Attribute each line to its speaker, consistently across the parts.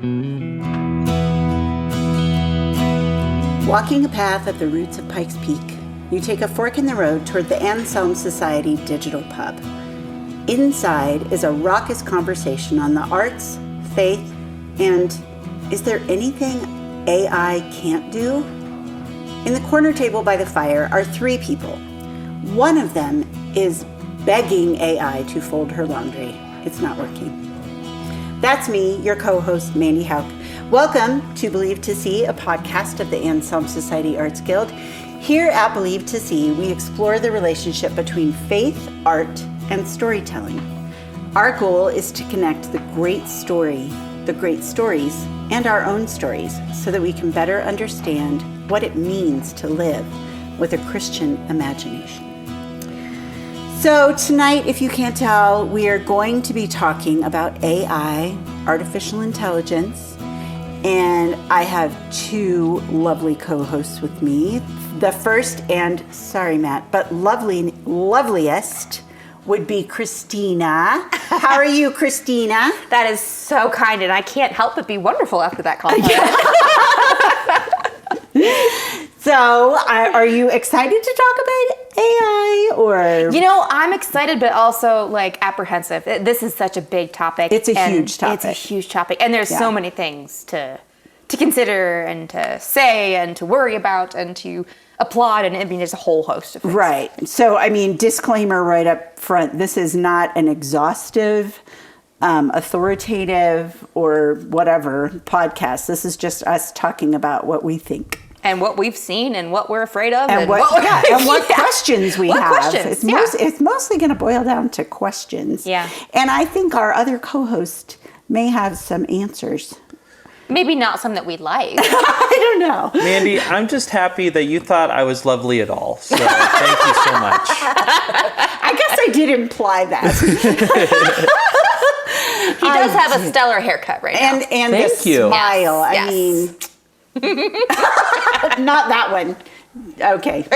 Speaker 1: Walking a path at the roots of Pikes Peak, you take a fork in the road toward the Anselm Society Digital Pub. Inside is a raucous conversation on the arts, faith, and is there anything AI can't do? In the corner table by the fire are three people. One of them is begging AI to fold her laundry. It's not working. That's me, your co-host, Mandy. Welcome to Believe to See, a podcast of the Anselm Society Arts Guild. Here at Believe to See, we explore the relationship between faith, art, and storytelling. Our goal is to connect the great stories, and our own stories so that we can better understand what it means to live with a Christian imagination. So tonight, if you can't tell, we are going to be talking about AI, artificial intelligence, and I have two lovely co-hosts with me. The first and, sorry Matt, but loveliest would be Christina. How are you, Christina?
Speaker 2: That is so kind, and I can't help but be wonderful after that compliment.
Speaker 1: So, are you excited to talk about AI, or?
Speaker 2: You know, I'm excited, but also apprehensive. This is such a big topic.
Speaker 1: It's a huge topic,
Speaker 2: and there's so many things to consider and to say and to worry about and to applaud, and I mean, there's a whole host of things.
Speaker 1: Right. So, I mean, disclaimer right up front: this is not an exhaustive, authoritative, or whatever podcast. This is just us talking about what we think.
Speaker 2: And what we've seen and what we're afraid of.
Speaker 1: And what questions we have. It's mostly going to boil down to questions.
Speaker 2: Yeah.
Speaker 1: And I think our other co-host may have some answers.
Speaker 2: Maybe not some that we like.
Speaker 1: I don't know.
Speaker 3: Mandy, I'm just happy that you thought I was lovely at all. So thank you so much.
Speaker 1: I guess I did imply that.
Speaker 2: He does have a stellar haircut right now.
Speaker 1: And
Speaker 3: thank
Speaker 1: the
Speaker 3: you.
Speaker 1: smile.
Speaker 2: Yes.
Speaker 1: I mean... Not that one. Okay.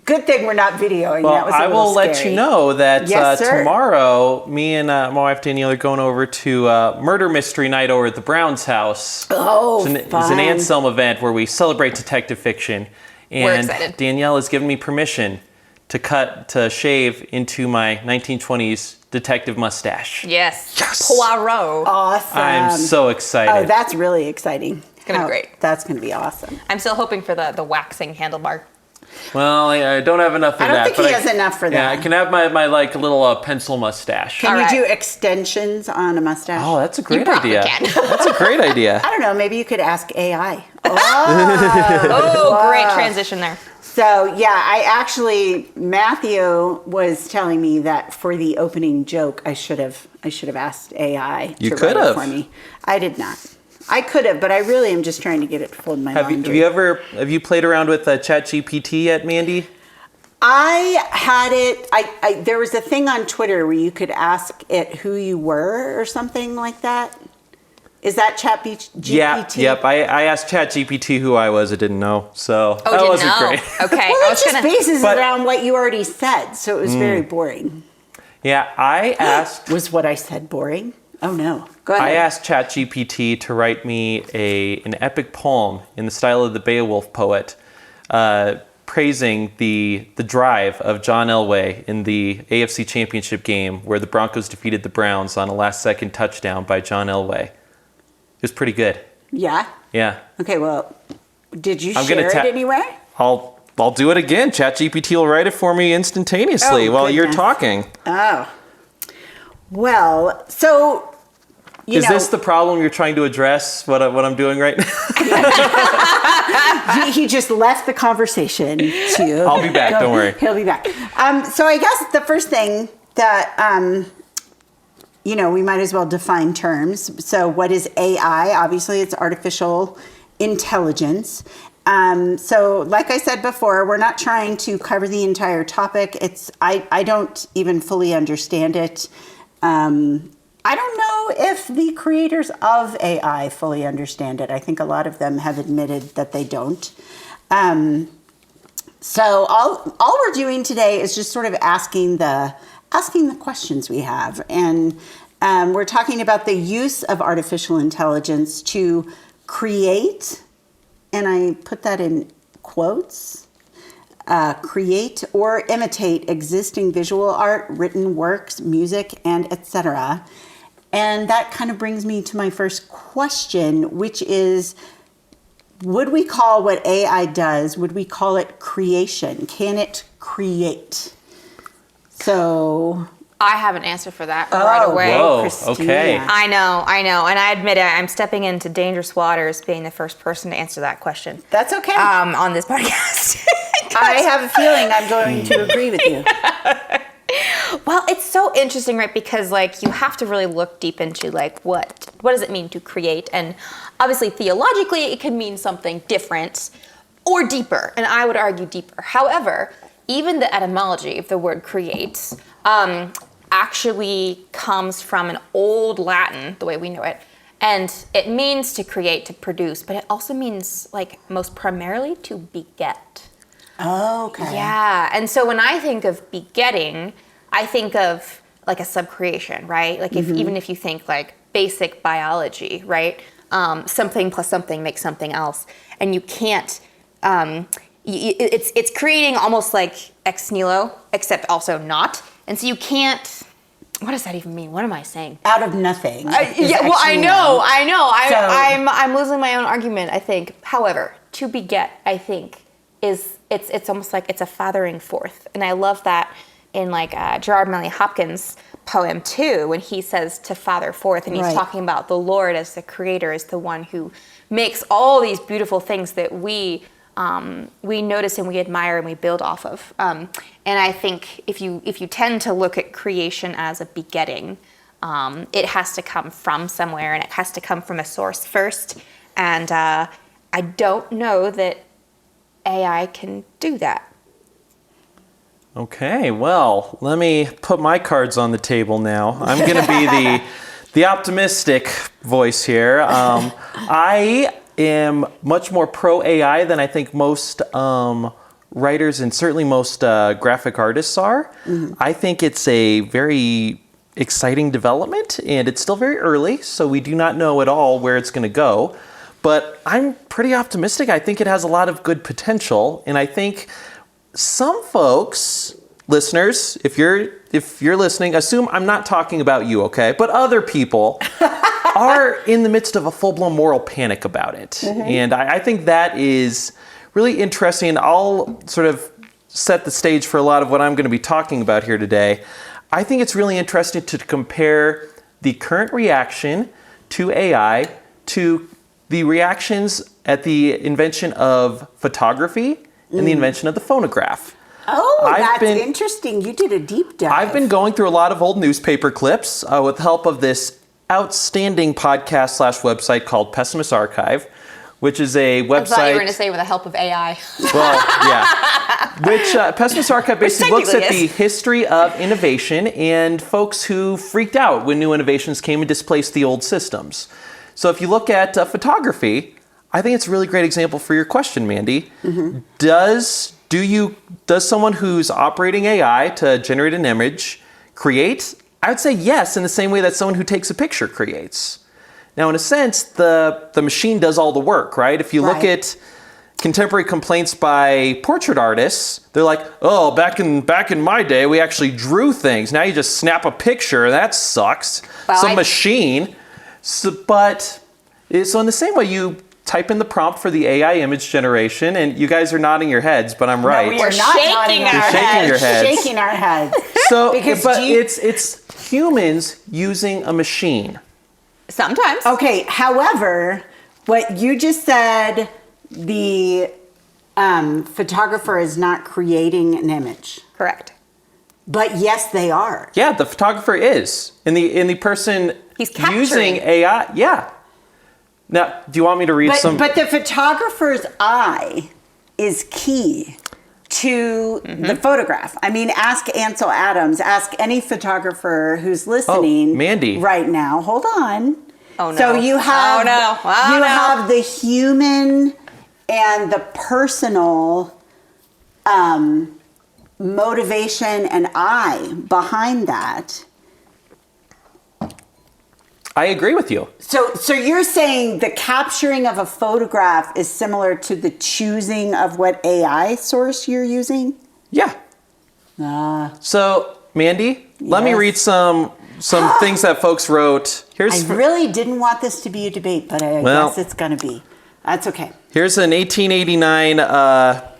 Speaker 1: Good thing we're not videoing.
Speaker 3: Well,
Speaker 1: that was
Speaker 3: I will
Speaker 1: scary.
Speaker 3: let you know that
Speaker 1: Yes, sir.
Speaker 3: tomorrow, me and my wife Danielle are going over to Murder Mystery Night over at the Brown's house.
Speaker 1: Oh,
Speaker 3: it's
Speaker 1: fun.
Speaker 3: an Anselm event where we celebrate detective fiction. And
Speaker 2: we're excited.
Speaker 3: Danielle has given me permission to shave into my 1920s detective mustache.
Speaker 2: Yes. Poirot.
Speaker 1: Awesome.
Speaker 3: I'm so excited.
Speaker 1: Oh, that's really exciting.
Speaker 2: It's going to be great.
Speaker 1: That's going to be awesome.
Speaker 2: I'm still hoping for the waxing handlebar.
Speaker 3: Well, I don't have enough of that.
Speaker 1: I don't think he has enough for that.
Speaker 3: Yeah, I can have my little pencil mustache.
Speaker 1: Can
Speaker 2: All
Speaker 1: you
Speaker 2: right.
Speaker 1: do extensions on a mustache?
Speaker 3: Oh, that's a great
Speaker 2: probably
Speaker 3: idea.
Speaker 2: can.
Speaker 3: That's a great idea.
Speaker 1: I don't know. Maybe you could ask AI.
Speaker 2: Oh, great transition there.
Speaker 1: So, yeah, Matthew was telling me that for the opening joke, I should have asked AI
Speaker 3: You
Speaker 1: to
Speaker 3: could
Speaker 1: write it
Speaker 3: have.
Speaker 1: for me. I did not. I could have, but I really am just trying to get it to fold my laundry.
Speaker 3: Have you played around with ChatGPT yet, Mandy?
Speaker 1: I had it. There was a thing on Twitter where you could ask it who you were or something like that. Is that ChatGPT?
Speaker 3: Yeah, yep. I asked ChatGPT who I was. I didn't know, so that
Speaker 2: didn't
Speaker 3: wasn't
Speaker 2: know.
Speaker 3: great.
Speaker 2: Okay.
Speaker 1: Well, it just bases
Speaker 3: But-
Speaker 1: around what you already said, so it was very boring.
Speaker 3: Yeah, I asked.
Speaker 1: Was what I said boring? Oh no. Go ahead.
Speaker 3: I asked ChatGPT to write me an epic poem in the style of the Beowulf poet, praising the drive of John Elway in the AFC Championship game where the Broncos defeated the Browns on a last-second touchdown by John Elway. It was pretty good.
Speaker 1: Yeah?
Speaker 3: Yeah.
Speaker 1: Okay, well, did you share it anywhere?
Speaker 3: I'll do it again. ChatGPT will write it for me instantaneously while you're talking.
Speaker 1: Oh. Well, so,
Speaker 3: Is this the problem you're trying to address, what I'm doing right now?
Speaker 1: he just left the conversation to...
Speaker 3: I'll be back, don't worry.
Speaker 1: He'll be back. So I guess the first thing that, we might as well define terms. So what is AI? Obviously, it's artificial intelligence. So like I said before, we're not trying to cover the entire topic. I don't even fully understand it. I don't know if the creators of AI fully understand it. I think a lot of them have admitted that they don't. So all we're doing today is just sort of asking the questions we have. And We're talking about the use of artificial intelligence to create, and I put that in quotes, create or imitate existing visual art, written works, music, and etc. And that kind of brings me to my first question, which is, would we call what AI does, would we call it creation? Can it create? So...
Speaker 2: I have an answer for that right away.
Speaker 3: Whoa,
Speaker 1: Christina.
Speaker 3: okay.
Speaker 2: I know. And I admit it, I'm stepping into dangerous waters being the first person to answer that question.
Speaker 1: That's okay.
Speaker 2: On this podcast.
Speaker 1: I have a feeling I'm going to agree with you.
Speaker 2: Well, it's so interesting, right? Because like you have to really look deep into like what does it mean to create? And obviously theologically it can mean something different or deeper. And I would argue deeper. However, even the etymology of the word create actually comes from an old Latin, the way we know it. And it means to create, to produce, but it also means like most primarily to beget.
Speaker 1: Oh, okay.
Speaker 2: Yeah, and so when I think of begetting, I think of like a subcreation, right? Like if even if you think like basic biology, right? Something plus something makes something else, and you can't. It's creating almost like ex nihilo, except also not, and so you can't. What does that even mean? What am I saying?
Speaker 1: Out of nothing.
Speaker 2: I know.
Speaker 1: So-
Speaker 2: I'm losing my own argument, I think. However, to beget, I think, is it's almost like it's a fathering forth. And I love that in like Gerard Manley Hopkins' poem too, when he says to father forth, and he's talking about the Lord as the creator, as the one who makes all these beautiful things that we notice and we admire and we build off of. And I think if you tend to look at creation as a begetting, it has to come from somewhere, and it has to come from a source first. And I don't know that AI can do that.
Speaker 3: Okay, well, let me put my cards on the table now. I'm going to be the optimistic voice here. I am much more pro AI than I think most writers and certainly most graphic artists are. I think it's a very exciting development, and it's still very early, so we do not know at all where it's going to go. But I'm pretty optimistic. I think it has a lot of good potential, and I think some folks, listeners, if you're listening, assume I'm not talking about you, okay? But other people are in the midst of a full-blown moral panic about it. And I think that is really interesting. And I'll sort of set the stage for a lot of what I'm going to be talking about here today. I think it's really interesting to compare the current reaction to AI to the reactions at the invention of photography and the invention of the phonograph.
Speaker 1: Oh, that's interesting. You did a deep dive.
Speaker 3: I've been going through a lot of old newspaper clips with the help of this outstanding podcast/website called Pessimist Archive, which is a website. I
Speaker 2: thought you were going to say with the help of AI.
Speaker 3: Well, yeah. Which Pessimist Archive basically looks at the history of innovation and folks who freaked out when new innovations came and displaced the old systems. So if you look at photography, I think it's a really great example for your question, Mandy. Does someone who's operating AI to generate an image create? I would say yes, in the same way that someone who takes a picture creates. Now, in a sense, the machine does all the work, right? If you look at contemporary complaints by portrait artists, they're like, oh, back in my day, we actually drew things. Now you just snap a picture, that sucks.
Speaker 2: Well,
Speaker 3: machine. So in the same way, you type in the prompt for the AI image generation, and you guys are nodding your heads, but I'm right.
Speaker 1: No, we are not
Speaker 2: shaking
Speaker 1: nodding
Speaker 2: our
Speaker 3: shaking your heads.
Speaker 1: Shaking our heads.
Speaker 3: So,
Speaker 1: Because
Speaker 3: but it's humans using a machine.
Speaker 2: Sometimes.
Speaker 1: Okay, however, what you just said, the photographer is not creating an image.
Speaker 2: Correct.
Speaker 1: But yes, they are.
Speaker 3: Yeah, the photographer is. And the person
Speaker 2: He's capturing.
Speaker 3: using AI, yeah. Now, do you want me to read some?
Speaker 1: But the photographer's eye is key to the photograph. I mean, ask Ansel Adams, ask any photographer who's listening
Speaker 3: Mandy.
Speaker 1: right now. Hold on.
Speaker 2: Oh, no.
Speaker 1: So you have
Speaker 2: Oh, no.
Speaker 1: have the human and the personal motivation and eye behind that.
Speaker 3: I agree with you.
Speaker 1: So you're saying the capturing of a photograph is similar to the choosing of what AI source you're using?
Speaker 3: Yeah. So, Mandy, let me read some things that folks wrote.
Speaker 1: I really didn't want this to be a debate, but I guess it's going to be. That's okay.
Speaker 3: Here's an 1889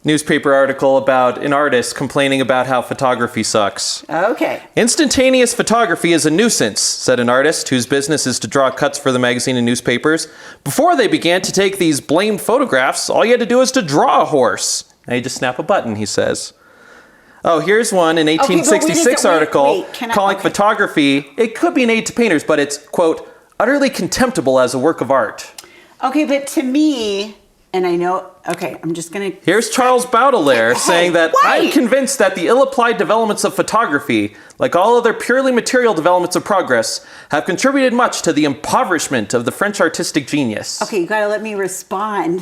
Speaker 3: newspaper article about an artist complaining about how photography sucks.
Speaker 1: Okay.
Speaker 3: Instantaneous photography is a nuisance, said an artist whose business is to draw cuts for the magazine and newspapers. Before they began to take these blamed photographs, all you had to do was to draw a horse. Now you just snap a button, he says. Oh, here's one, an 1866 article calling photography, it could be an aid to painters, but it's, quote, utterly contemptible as a work of art.
Speaker 1: Okay, but to me, and I know, okay, I'm just going to...
Speaker 3: Here's Charles Baudelaire saying that I'm convinced that the ill-applied developments of photography, like all other purely material developments of progress, have contributed much to the impoverishment of the French artistic genius.
Speaker 1: Okay, you got to let me respond.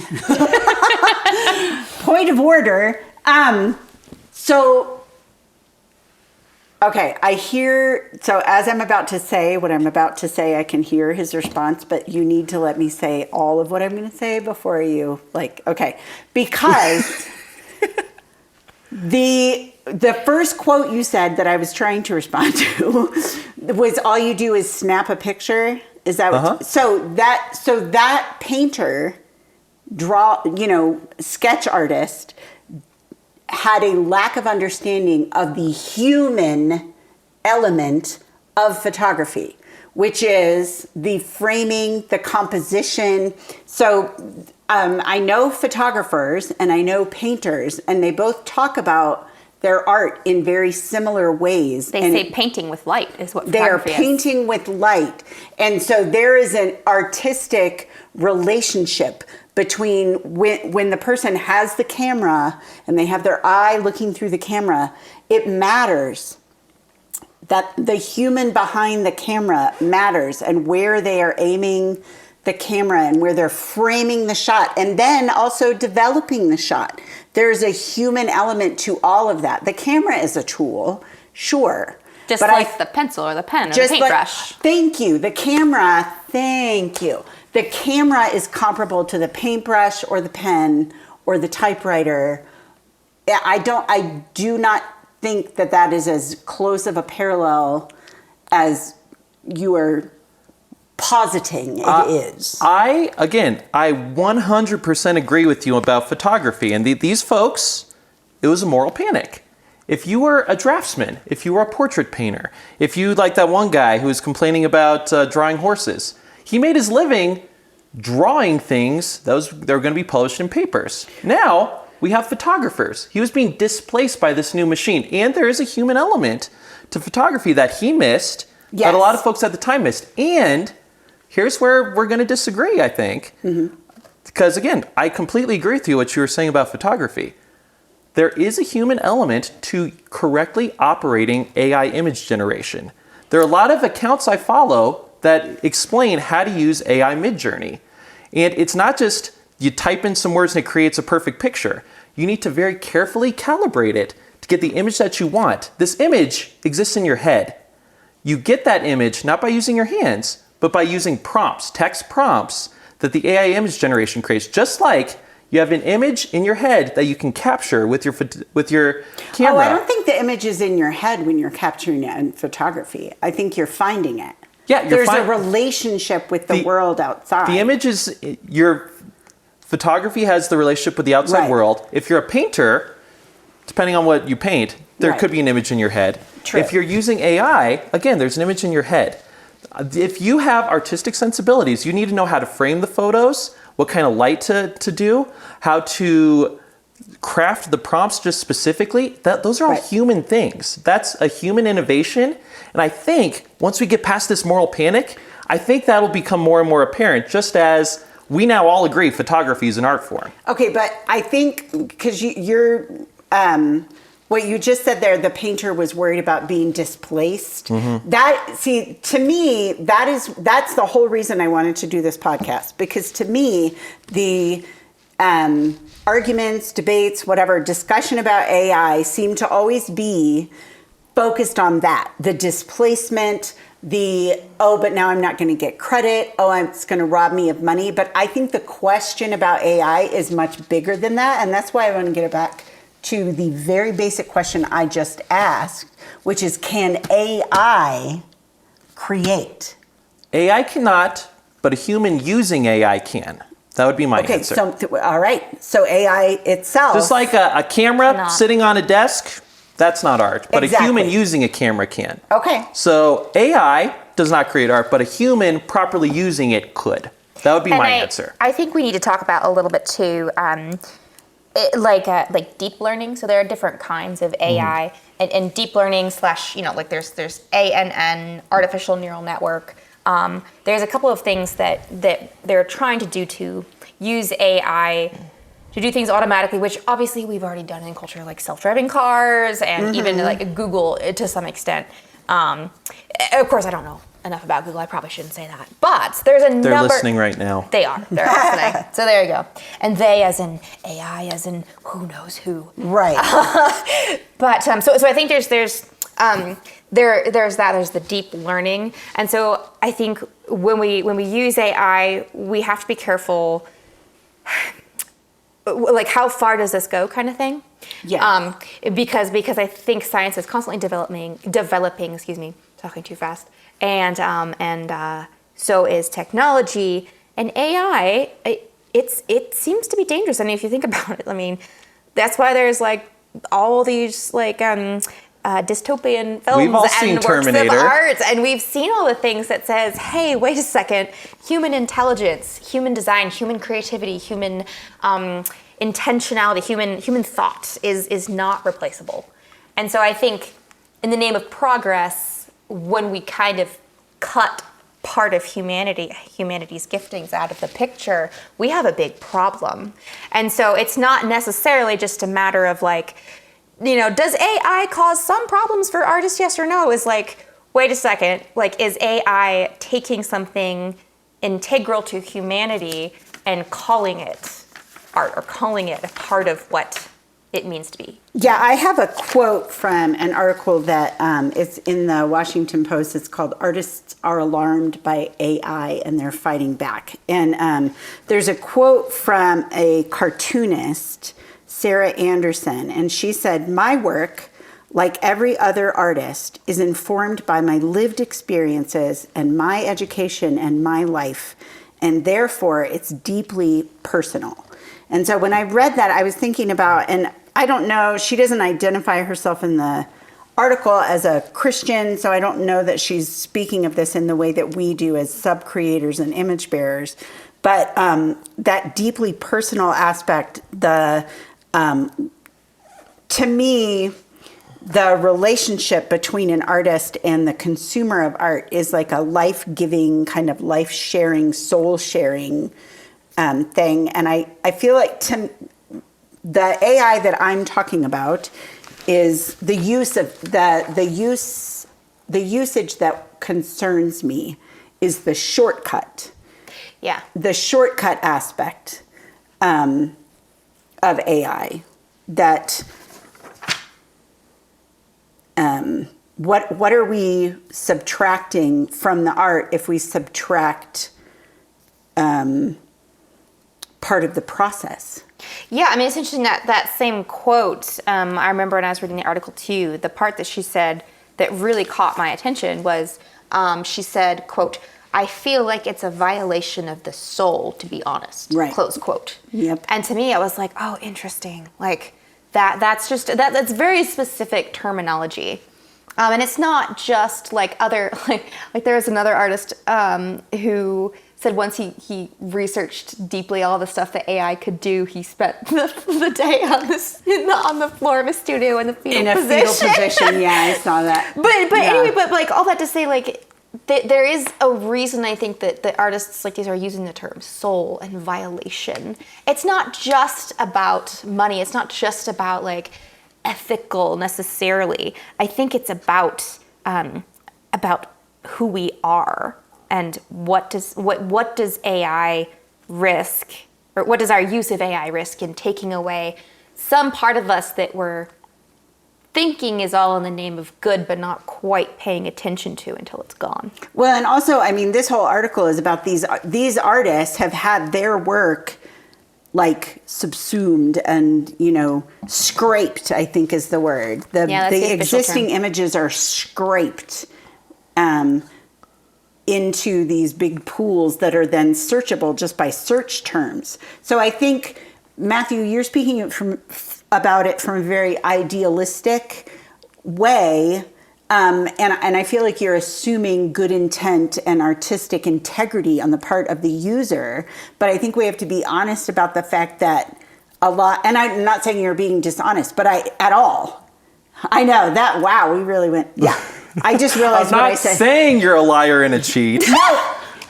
Speaker 1: Point of order. Okay, I hear, so as I'm about to say what I'm about to say, I can hear his response, but you need to let me say all of what I'm going to say before you, okay. Because the first quote you said that I was trying to respond to was all you do is snap a picture. Is that what, so that painter, sketch artist, had a lack of understanding of the human element of photography, which is the framing, the composition. So I know photographers and I know painters, and they both talk about their art in very similar ways.
Speaker 2: They say painting with light is what
Speaker 1: they are
Speaker 2: photography is.
Speaker 1: painting with light. And so there is an artistic relationship between when the person has the camera and they have their eye looking through the camera, it matters that the human behind the camera matters, and where they are aiming the camera and where they're framing the shot, and then also developing the shot. There's a human element to all of that. The camera is a tool, sure.
Speaker 2: Just like the pencil or the pen or the paintbrush.
Speaker 1: Thank you. The camera, thank you. The camera is comparable to the paintbrush or the pen or the typewriter. I do not think that is as close of a parallel as you are positing it is.
Speaker 3: I 100% agree with you about photography. And these folks, it was a moral panic. If you were a draftsman, if you were a portrait painter, if you, like that one guy who was complaining about drawing horses, he made his living drawing things that were going to be published in papers. Now we have photographers. He was being displaced by this new machine. And there is a human element to photography that he missed, that a lot of folks at the time missed. And here's where we're going to disagree, I think. Because again, I completely agree with you what you were saying about photography. There is a human element to correctly operating AI image generation. There are a lot of accounts I follow that explain how to use AI Midjourney. And it's not just you type in some words and it creates a perfect picture. You need to very carefully calibrate it to get the image that you want. This image exists in your head. You get that image not by using your hands, but by using prompts, text prompts that the AI image generation creates. Just like you have an image in your head that you can capture with your camera.
Speaker 1: Oh, I don't think the image is in your head when you're capturing it in photography. I think you're finding it.
Speaker 3: Yeah,
Speaker 1: there's a relationship with the world outside.
Speaker 3: The image is, your photography has the relationship with the outside world. If you're a painter, depending on what you paint, there could be an image in your head.
Speaker 1: True.
Speaker 3: If you're using AI, again, there's an image in your head. If you have artistic sensibilities, you need to know how to frame the photos, what kind of light to do, how to craft the prompts just specifically. Those are all human things. That's a human innovation. And I think once we get past this moral panic, I think that'll become more and more apparent, just as we now all agree photography is an art form. Okay,
Speaker 1: but I think because you're what you just said there, the painter was worried about being displaced. To me, that's the whole reason I wanted to do this podcast, because to me, the arguments, debates, whatever, discussion about AI seem to always be focused on that, the displacement, but now I'm not going to get credit. Oh, it's going to rob me of money. But I think the question about AI is much bigger than that. And that's why I want to get it back to the very basic question I just asked, which is, can AI create?
Speaker 3: AI cannot, but a human using AI can. That would be my answer.
Speaker 1: So, all right. So AI itself.
Speaker 3: Just like a camera
Speaker 2: Cannot.
Speaker 3: sitting on a desk, that's not art. But
Speaker 1: Exactly.
Speaker 3: a human using a camera can.
Speaker 1: Okay.
Speaker 3: So AI does not create art, but a human properly using it could. That would be my answer.
Speaker 2: I think we need to talk about a little bit too, like deep learning. So there are different kinds of AI and deep learning / like there's ANN, artificial neural network. There's a couple of things that they're trying to do to use AI to do things automatically, which obviously we've already done in culture, like self-driving cars and even like Google to some extent. Of course, I don't know enough about Google. I probably shouldn't say that. But there's a number.
Speaker 3: They're listening right now.
Speaker 2: They are. They're listening. So there you go. And they as in AI as in who knows who.
Speaker 1: Right.
Speaker 2: But so I think there's the deep learning. And so I think when we use AI, we have to be careful, like how far does this go kind of thing.
Speaker 1: Yeah.
Speaker 2: Because I think science is constantly developing, excuse me, talking too fast. And so is technology and AI. It seems to be dangerous. I mean, if you think about it, I mean, that's why there's like all these like dystopian films
Speaker 3: We've all
Speaker 2: and
Speaker 3: seen
Speaker 2: works
Speaker 3: Terminator.
Speaker 2: of art, and we've seen all the things that says, hey, wait a second, human intelligence, human design, human creativity, human intentionality, human thought is not replaceable. And so I think in the name of progress, when we kind of cut part of humanity's giftings out of the picture, we have a big problem. And so it's not necessarily just a matter of like, does AI cause some problems for artists, yes or no? Is like, wait a second, like is AI taking something integral to humanity and calling it art or calling it a part of what it means to be?
Speaker 1: Yeah, I have a quote from an article that is in the Washington Post. It's called "Artists Are Alarmed by AI and They're Fighting Back." And there's a quote from a cartoonist, Sarah Anderson, and she said, "My work, like every other artist, is informed by my lived experiences and my education and my life, and therefore it's deeply personal." And so when I read that, I was thinking about, and I don't know, she doesn't identify herself in the article as a Christian, so I don't know that she's speaking of this in the way that we do as sub-creators and image bearers. But that deeply personal aspect, to me, the relationship between an artist and the consumer of art is like a life-giving, kind of life-sharing, soul-sharing thing. And I feel like the AI that I'm talking about is the use of the usage that concerns me is the shortcut.
Speaker 2: Yeah.
Speaker 1: The shortcut aspect of AI. That what are we subtracting from the art if we subtract part of the process?
Speaker 2: Yeah, I mean, it's interesting that same quote, I remember when I was reading the article too, the part that she said that really caught my attention was, she said, quote, "I feel like it's a violation of the soul, to be honest,"
Speaker 1: right.
Speaker 2: Close quote.
Speaker 1: Yep.
Speaker 2: And to me, I was like, oh, interesting. Like that's very specific terminology. And it's not just like other, like there's another artist who said once he researched deeply all the stuff that AI could do. He spent the day on the floor of his studio in the fetal position.
Speaker 1: Yeah, I saw that.
Speaker 2: But anyway, but like all that to say, like there is a reason I think that the artists like these are using the term soul and violation. It's not just about money. It's not just about like ethical necessarily. I think it's about who we are. And what does AI risk, or what does our use of AI risk in taking away some part of us that we're thinking is all in the name of good, but not quite paying attention to until it's gone.
Speaker 1: Well, and also, I mean, this whole article is about these artists have had their work like subsumed and, scraped, I think is the word. The existing images are scraped into these big pools that are then searchable just by search terms. So I think, Matthew, you're speaking about it from a very idealistic way. And I feel like you're assuming good intent and artistic integrity on the part of the user. But I think we have to be honest about the fact that a lot, and I'm not saying you're being dishonest, but at all. I know that, wow, we really went, yeah. I just realized what I said.
Speaker 3: I'm not saying you're a liar and a cheat.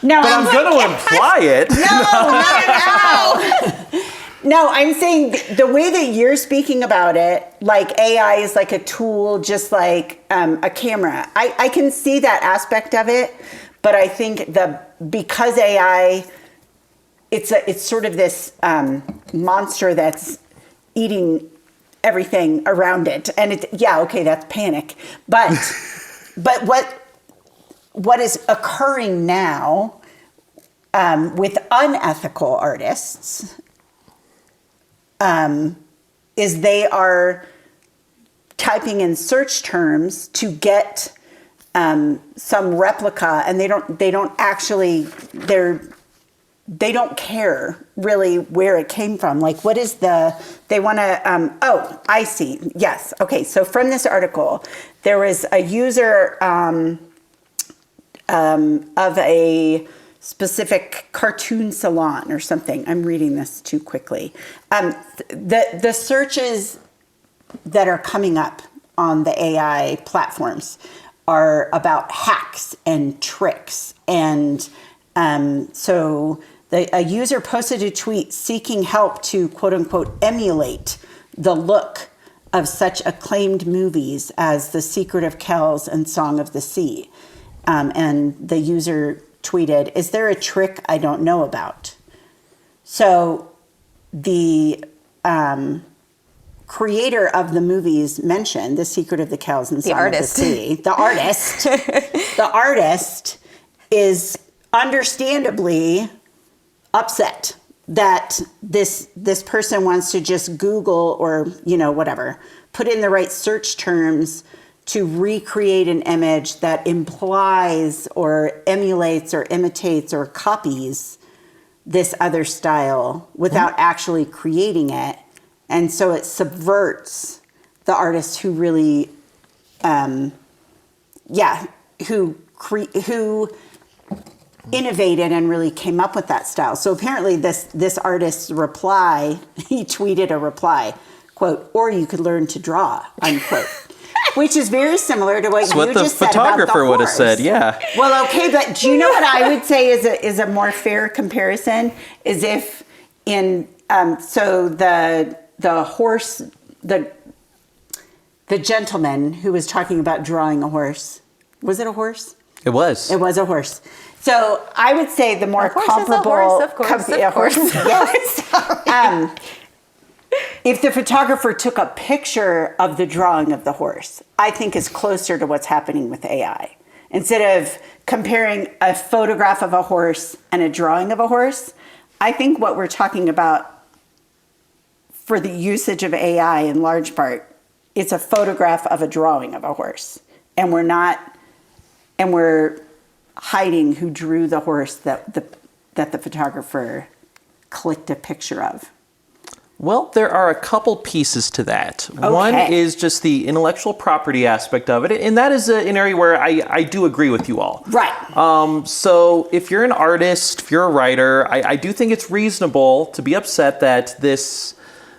Speaker 1: No,
Speaker 3: but I'm going to imply it.
Speaker 1: No. No, I'm saying the way that you're speaking about it, like AI is like a tool, just like a camera. I can see that aspect of it, but I think because AI, it's sort of this monster that's eating everything around it, and that's panic. But what is occurring now with unethical artists is they are typing in search terms to get some replica, and they don't care really where it came from. Like, what is they want to, I see. Yes. Okay. So from this article, there was a user of a specific cartoon salon or something. I'm reading this too quickly. The searches that are coming up on the AI platforms are about hacks and tricks. And so a user posted a tweet seeking help to, quote unquote, emulate the look of such acclaimed movies as The Secret of Kells and Song of the Sea. And the user tweeted, "Is there a trick I don't know about?" So the creator of the movies mentioned The Secret of the Kells and Song of the Sea. The artist is understandably upset that this person wants to just Google or, whatever, put in the right search terms to recreate an image that implies or emulates or imitates or copies this other style without actually creating it. And so it subverts the artist who really, who innovated and really came up with that style. So apparently this artist's reply, he tweeted a reply, quote, "Or you could learn to draw," unquote. Which is very similar to what you just said about the horse.
Speaker 3: What the photographer would have said, yeah.
Speaker 1: Well, okay, but do you know what I would say is a more fair comparison? Is if in so the horse, the gentleman who was talking about drawing a horse, was it a horse?
Speaker 3: It was.
Speaker 1: It was a horse. So I would say the more comparable,
Speaker 2: of course.
Speaker 1: Yes. If the photographer took a picture of the drawing of the horse, I think is closer to what's happening with AI. Instead of comparing a photograph of a horse and a drawing of a horse, I think what we're talking about for the usage of AI in large part, it's a photograph of a drawing of a horse. And we're hiding who drew the horse that the photographer clicked a picture of.
Speaker 3: Well, there are a couple pieces to that. Okay. One is just the intellectual property aspect of it, and that is an area where I do agree with you all.
Speaker 1: Right.
Speaker 3: So if you're an artist, if you're a writer, I do think it's reasonable to be upset that this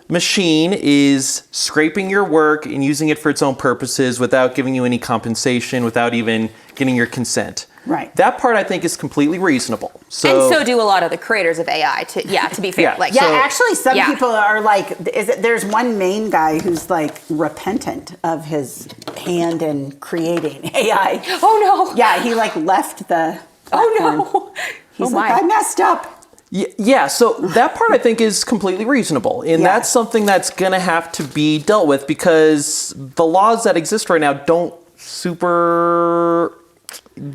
Speaker 3: machine is scraping your work and using it for its own purposes without giving you any compensation, without even getting your consent.
Speaker 1: Right.
Speaker 3: That part I think is completely reasonable.
Speaker 2: And so do a lot of the creators of AI. To be fair,
Speaker 1: actually, some people are like, there's one main guy who's like repentant of his hand in creating AI.
Speaker 2: Oh no!
Speaker 1: Yeah, he like left the platform.
Speaker 2: Oh no!
Speaker 1: He's I messed up.
Speaker 3: Yeah, so that part I think is completely reasonable. And that's something that's going to have to be dealt with because the laws that exist right now don't super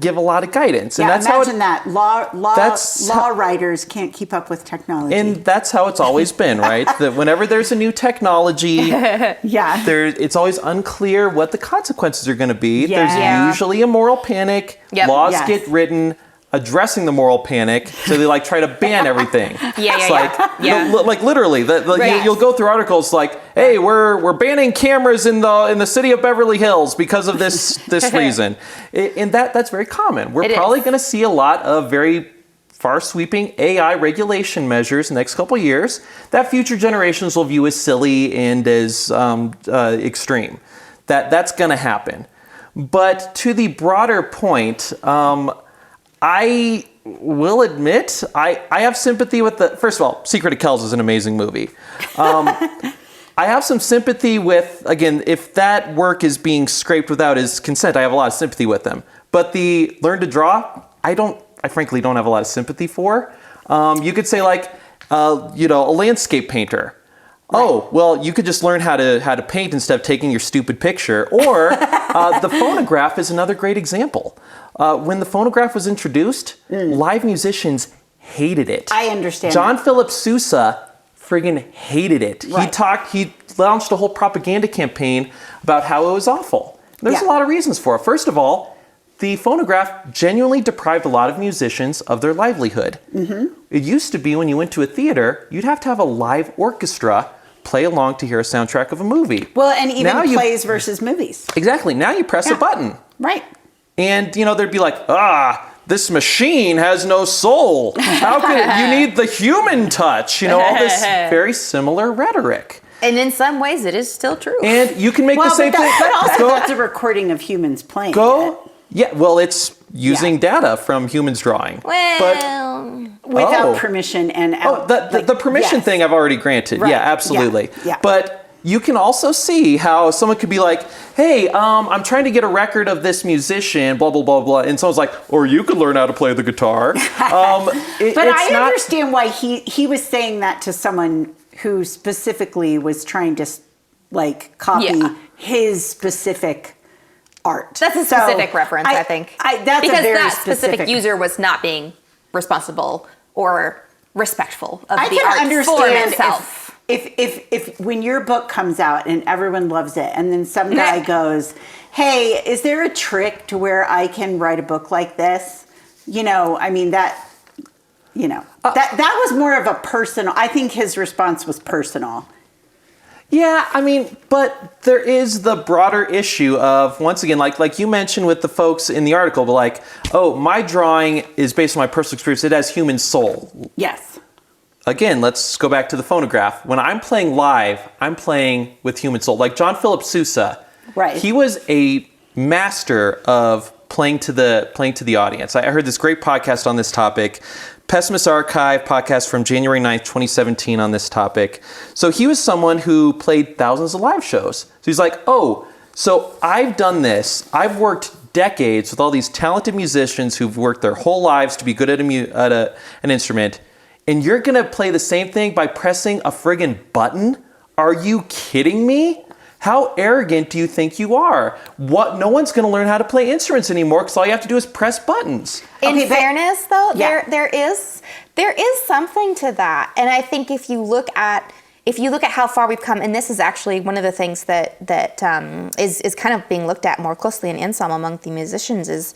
Speaker 3: give a lot of guidance. And that's
Speaker 1: imagine that. Law writers can't keep up with technology.
Speaker 3: And that's how it's always been, right? That whenever there's a new technology, it's always unclear what the consequences are going to be.
Speaker 1: Yeah.
Speaker 3: There's usually a moral panic.
Speaker 2: Yep.
Speaker 3: Laws get written addressing the moral panic, so they like try to ban everything. Like literally, you'll go through articles like, "Hey, we're banning cameras in the city of Beverly Hills because of this reason," and that's very common. We're probably going to see a lot of very far-sweeping AI regulation measures in the next couple of years that future generations will view as silly and as extreme. That's going to happen. But to the broader point, I will admit, I have sympathy with first of all, Secret of Kells is an amazing movie. I have some sympathy with, again, if that work is being scraped without his consent, I have a lot of sympathy with them. But the learn to draw, I frankly don't have a lot of sympathy for. You could say like, a landscape painter. Right. Oh, well, you could just learn how to paint instead of taking your stupid picture. Or the phonograph is another great example. When the phonograph was introduced, live musicians hated it.
Speaker 1: I understand.
Speaker 3: John Philip Sousa friggin' hated it.
Speaker 1: Right.
Speaker 3: He launched a whole propaganda campaign about how it was awful. There's a lot of reasons for it. First of all, the phonograph genuinely deprived a lot of musicians of their livelihood. Mm-hmm. It used to be when you went to a theater, you'd have to have a live orchestra play along to hear a soundtrack of a movie.
Speaker 1: Well, and even plays versus movies.
Speaker 3: Exactly. Now you press a button.
Speaker 1: Right.
Speaker 3: And, there'd be like, this machine has no soul. How could it? You need the human touch. All this very similar rhetoric.
Speaker 2: And in some ways, it is still true.
Speaker 3: And you can make the same thing.
Speaker 1: But also, that's a recording of humans playing.
Speaker 3: It's using data from humans drawing.
Speaker 2: Well,
Speaker 1: without permission and
Speaker 3: the permission thing I've already granted.
Speaker 1: Right.
Speaker 3: Yeah, absolutely.
Speaker 1: Yeah.
Speaker 3: But you can also see how someone could be like, hey, I'm trying to get a record of this musician, blah, blah, blah, blah. And someone's like, or you could learn how to play the guitar.
Speaker 1: But I understand why he was saying that to someone who specifically was trying to copy his specific art.
Speaker 2: That's a specific reference, I think.
Speaker 1: That's
Speaker 2: because
Speaker 1: a very
Speaker 2: that specific user was not being responsible or respectful of the art form itself.
Speaker 1: If when your book comes out and everyone loves it, and then some guy goes, "Hey, is there a trick to where I can write a book like this?" That was more of a personal. I think his response was personal.
Speaker 3: Yeah, but there is the broader issue of, once again, like you mentioned with the folks in the article, but like, oh, my drawing is based on my personal experience. It has human soul.
Speaker 1: Yes.
Speaker 3: Again, let's go back to the phonograph. When I'm playing live, I'm playing with human soul. Like John Philip Sousa,
Speaker 1: right?
Speaker 3: He was a master of playing to the audience. I heard this great podcast on this topic, Pessimist Archive podcast from January 9th, 2017 on this topic. So he was someone who played thousands of live shows. So he's like, oh, so I've done this. I've worked decades with all these talented musicians who've worked their whole lives to be good at an instrument. And you're going to play the same thing by pressing a friggin' button? Are you kidding me? How arrogant do you think you are? No one's going to learn how to play instruments anymore because all you have to do is press buttons.
Speaker 2: In fairness, though, there is something to that. And I think if you look at how far we've come, and this is actually one of the things that is kind of being looked at more closely in Ensemble among the musicians is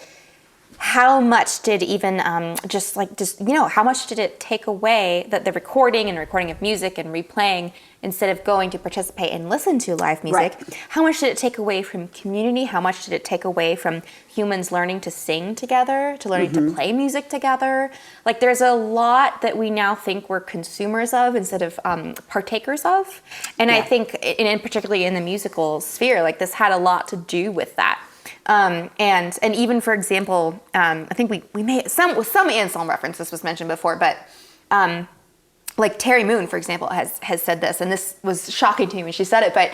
Speaker 2: how much did even how much did it take away that the recording of music and replaying instead of going to participate and listen to live music? Right. How much did it take away from community? How much did it take away from humans learning to sing together, to learning to play music together? Like there's a lot that we now think we're consumers of instead of partakers of. And I think, and particularly in the musical sphere, like this had a lot to do with that. And even for example, I think we made some Anselm reference, this was mentioned before, but like Terry Moon, for example, has said this, and this was shocking to me when she said it, but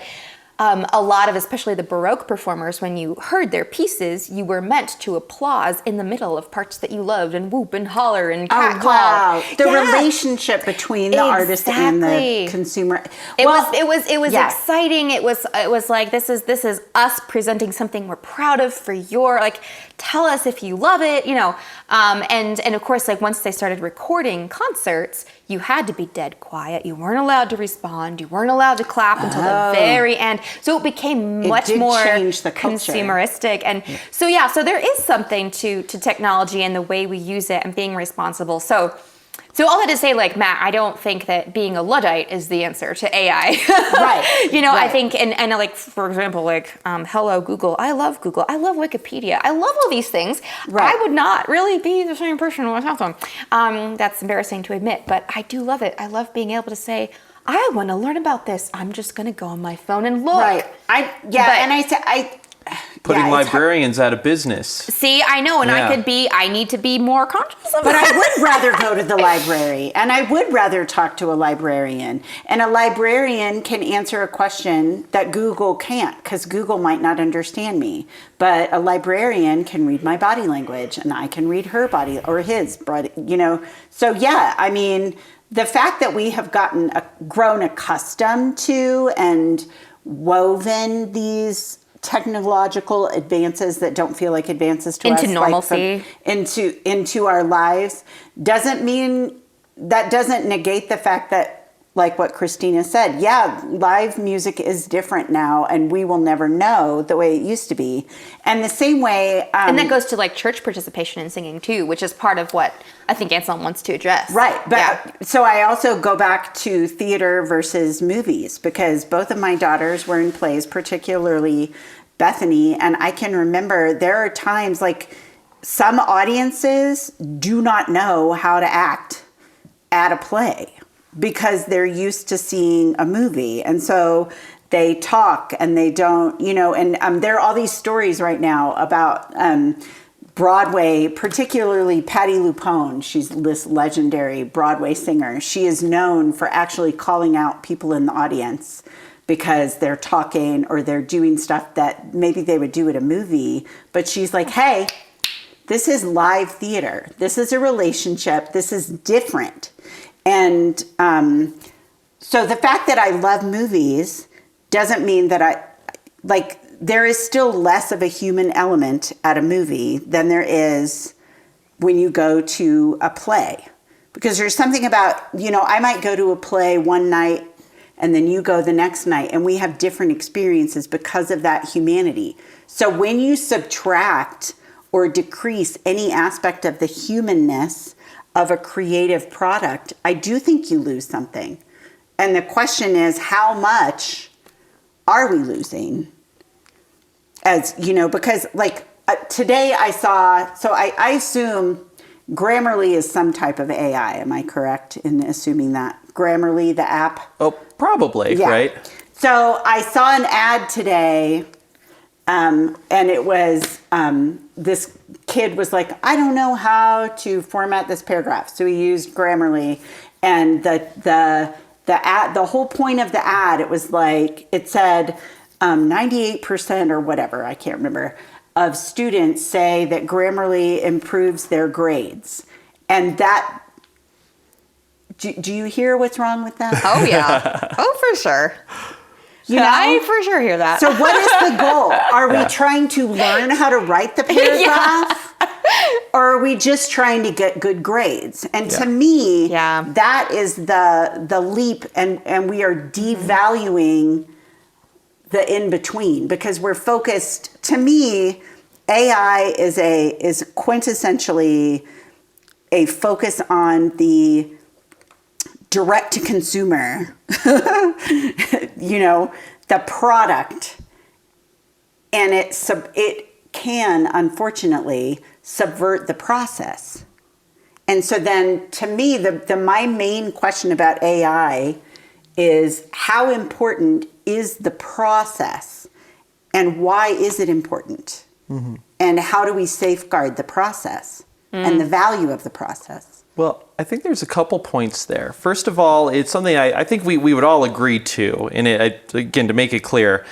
Speaker 2: a lot of, especially the Baroque performers, when you heard their pieces, you were meant to applause in the middle of parts that you loved and whoop and holler and catcall.
Speaker 1: Wow. The relationship between the artist and the consumer.
Speaker 2: It was exciting. It was like, this is us presenting something we're proud of for your, like, tell us if you love it, you know. And of course, like, once they started recording concerts, you had to be dead quiet. You weren't allowed to respond. You weren't allowed to clap until the very end. So it became much more consumeristic. And so there is something to technology and the way we use it and being responsible. So all that to say, like, Matt, I don't think that being a Luddite is the answer to AI.
Speaker 1: Right.
Speaker 2: You know, I think, and like, for example, like, hello, Google. I love Google. I love Wikipedia. I love all these things. Right. I would not really be the same person without them. That's embarrassing to admit, but I do love it. I love being able to say, I want to learn about this. I'm just going to go on my phone and look.
Speaker 1: Right.
Speaker 3: Putting librarians out of business.
Speaker 2: See, I know, and I need to be more conscious of
Speaker 1: But
Speaker 2: that.
Speaker 1: I would rather go to the library, and I would rather talk to a librarian. And a librarian can answer a question that Google can't, because Google might not understand me. But a librarian can read my body language, and I can read her body or his body, you know. So yeah, I mean, the fact that we have grown accustomed to and woven these technological advances that don't feel like advances to us,
Speaker 2: into normalcy,
Speaker 1: into our lives, doesn't negate the fact that, like what Christina said, live music is different now, and we will never know the way it used to be. And the same way,
Speaker 2: and that goes to, like, church participation and singing too, which is part of what I think Anselm wants to address.
Speaker 1: Right, but so I also go back to theater versus movies, because both of my daughters were in plays, particularly Bethany, and I can remember there are times, like, some audiences do not know how to act at a play because they're used to seeing a movie, and so they talk and they don't, you know, and there are all these stories right now about Broadway, particularly Patti LuPone. She's this legendary Broadway singer. She is known for actually calling out people in the audience because they're talking or they're doing stuff that maybe they would do at a movie. But she's like, hey, this is live theater. This is a relationship. This is different. And so the fact that I love movies doesn't mean that there is still less of a human element at a movie than there is when you go to a play. Because there's something about, you know, I might go to a play one night and then you go the next night, and we have different experiences because of that humanity. So when you subtract or decrease any aspect of the humanness of a creative product, I do think you lose something. And the question is, how much are we losing? As you know, because like today I saw, so I assume Grammarly is some type of AI. Am I correct in assuming that? Grammarly, the app?
Speaker 3: Oh, probably,
Speaker 1: yeah.
Speaker 3: Right?
Speaker 1: So I saw an ad today, and it was, this kid was like, I don't know how to format this paragraph. So he used Grammarly, and the whole point of the ad, it was like, it said 98% or whatever, I can't remember, of students say that Grammarly improves their grades. And that, do you hear what's wrong with that?
Speaker 2: Oh, yeah. Oh, for sure.
Speaker 1: You know?
Speaker 2: I for sure hear that.
Speaker 1: So what is the goal? Are we trying to learn how to write the paragraph? Or are we just trying to get good grades? And to me, that is the leap, and we are devaluing the in-between, because we're focused. To me, AI is quintessentially a focus on the direct-to-consumer, you know, the product, and it can, unfortunately, subvert the process. And so then, to me, my main question about AI is, how important is the process, and why is it important? Mm-hmm. And how do we safeguard the process and the value of the process?
Speaker 3: Well, I think there's a couple points there. First of all, it's something I think we would all agree to. And again, to make it clear,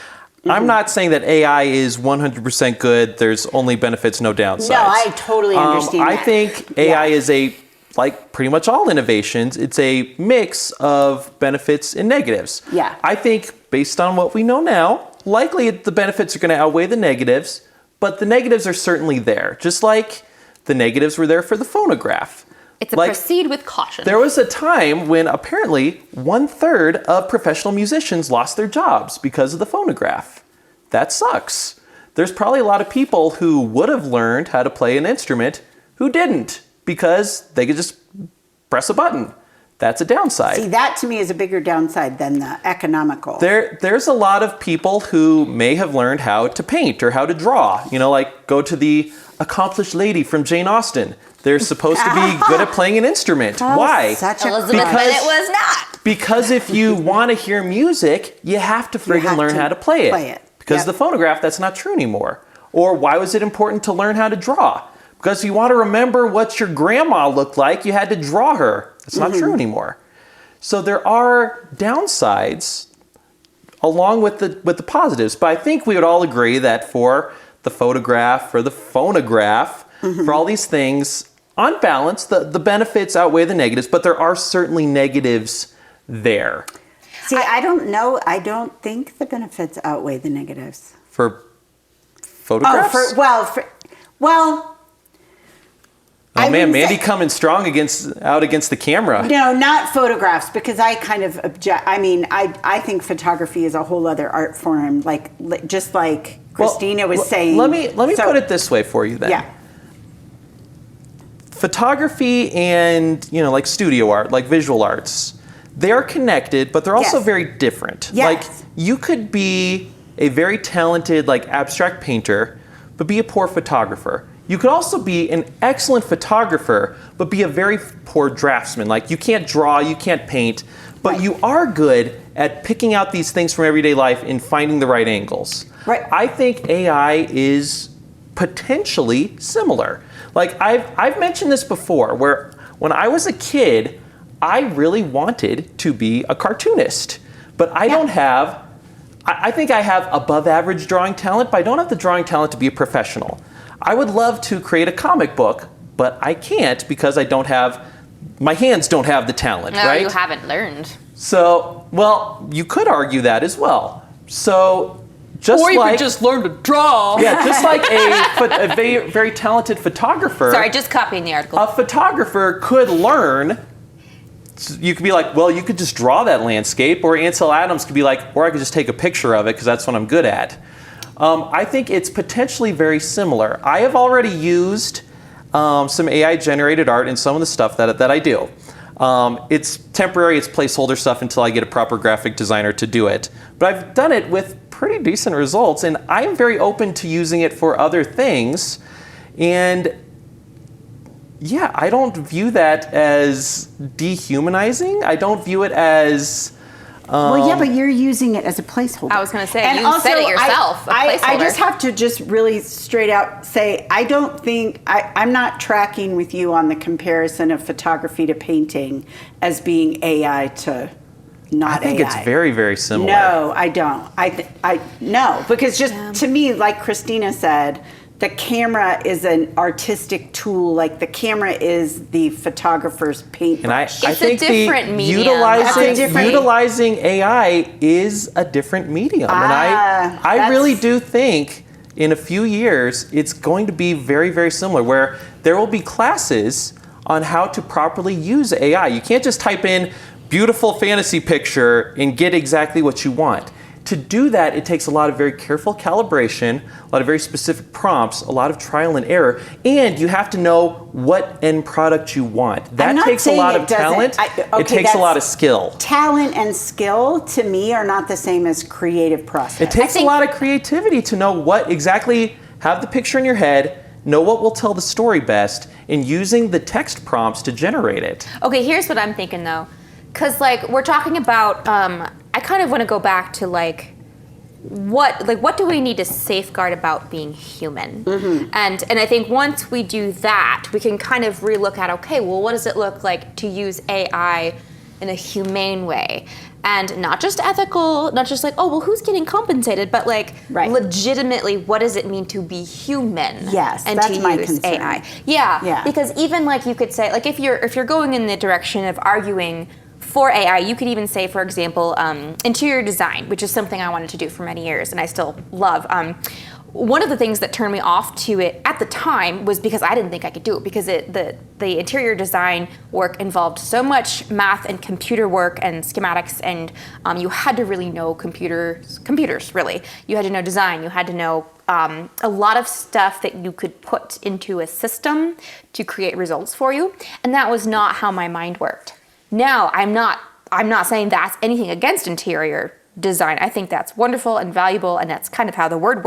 Speaker 3: I'm not saying that AI is 100% good. There's only benefits, no downsides.
Speaker 1: No, I totally understand
Speaker 3: I
Speaker 1: that.
Speaker 3: think AI is like pretty much all innovations, it's a mix of benefits and negatives.
Speaker 1: Yeah.
Speaker 3: I think based on what we know now, likely the benefits are going to outweigh the negatives, but the negatives are certainly there, just like the negatives were there for the phonograph.
Speaker 2: It's a proceed with caution.
Speaker 3: There was a time when apparently 1/3 of professional musicians lost their jobs because of the phonograph. That sucks. There's probably a lot of people who would have learned how to play an instrument who didn't because they could just press a button. That's a downside.
Speaker 1: See, that to me is a bigger downside than the economical.
Speaker 3: There's a lot of people who may have learned how to paint or how to draw. You know, like go to the accomplished lady from Jane Austen. They're supposed to be good at playing an instrument. Why?
Speaker 2: Elizabeth Bennet was not.
Speaker 3: Because if you want to hear music, you have to friggin' learn how to play it. Because the phonograph, that's not true anymore. Or why was it important to learn how to draw? Because you want to remember what your grandma looked like, you had to draw her. That's not true anymore. So there are downsides along with the positives. But I think we would all agree that for the photograph, for the phonograph, for all these things, on balance, the benefits outweigh the negatives, but there are certainly negatives there.
Speaker 1: See, I don't know. I don't think the benefits outweigh the negatives.
Speaker 3: For photographs? Oh man, Mandy coming strong out against the camera.
Speaker 1: No, not photographs, because I kind of object. I mean, I think photography is a whole other art form, just like Christina was saying.
Speaker 3: Let me put it this way for you then.
Speaker 1: Yeah.
Speaker 3: Photography and, like studio art, like visual arts, they are connected, but they're also very different.
Speaker 1: Yes.
Speaker 3: Like you could be a very talented, abstract painter, but be a poor photographer. You could also be an excellent photographer, but be a very poor draftsman. Like you can't draw, you can't paint, but you are good at picking out these things from everyday life and finding the right angles.
Speaker 1: Right.
Speaker 3: I think AI is potentially similar. Like I've mentioned this before, where when I was a kid, I really wanted to be a cartoonist, but I don't have, I think I have above average drawing talent, but I don't have the drawing talent to be a professional. I would love to create a comic book, but I can't because my hands don't have the talent,
Speaker 2: no,
Speaker 3: right?
Speaker 2: You haven't learned.
Speaker 3: So, you could argue that as well. So,
Speaker 2: you could just learn to draw.
Speaker 3: Yeah, just like a very, very talented photographer.
Speaker 2: Sorry, just copying the article.
Speaker 3: A photographer could learn. You could be like, you could just draw that landscape, or Ansel Adams could be like, or I could just take a picture of it because that's what I'm good at. I think it's potentially very similar. I have already used some AI-generated art in some of the stuff that I do. It's temporary, it's placeholder stuff until I get a proper graphic designer to do it. But I've done it with pretty decent results, and I'm very open to using it for other things. And yeah, I don't view that as dehumanizing. I don't view it as...
Speaker 1: but you're using it as a placeholder.
Speaker 2: I was going to say, and you said it yourself,
Speaker 1: I just have to just really straight out say, I don't think, I'm not tracking with you on the comparison of photography to painting as being AI to not AI.
Speaker 3: I think it's very, very similar.
Speaker 1: No, I don't. No, because to me, like Christina said, the camera is an artistic tool. Like the camera is the photographer's paintbrush.
Speaker 3: And I think
Speaker 2: a different medium.
Speaker 3: Utilizing AI is a different medium. And I really do think in a few years it's going to be very, very similar, where there will be classes on how to properly use AI. You can't just type in beautiful fantasy picture and get exactly what you want. To do that, it takes a lot of very careful calibration, a lot of very specific prompts, a lot of trial and error, and you have to know what end product you want. That takes a lot of talent. It takes a lot of skill.
Speaker 1: Talent and skill, to me, are not the same as creative process.
Speaker 3: It takes a lot of creativity to know what exactly, have the picture in your head, know what will tell the story best, and using the text prompts to generate it.
Speaker 2: Okay, here's what I'm thinking, though. Because, we're talking about... I kind of want to go back to what do we need to safeguard about being human? Mm-hmm. And I think once we do that, we can kind of relook at, okay, well, what does it look like to use AI in a humane way. And not just ethical, not just like, oh, well, who's getting compensated, but like legitimately, what does it mean to be human?
Speaker 1: Yes,
Speaker 2: and
Speaker 1: that's
Speaker 2: to
Speaker 1: my
Speaker 2: use
Speaker 1: concern.
Speaker 2: AI. Yeah, because even like you could say, like if you're going in the direction of arguing for AI, you could even say, for example, interior design, which is something I wanted to do for many years and I still love. One of the things that turned me off to it at the time was because I didn't think I could do it, because the interior design work involved so much math and computer work and schematics, and you had to really know computers really. You had to know design, you had to know a lot of stuff that you could put into a system to create results for you, and that was not how my mind worked. Now, I'm not saying that's anything against interior design. I think that's wonderful and valuable, and that's kind of how the world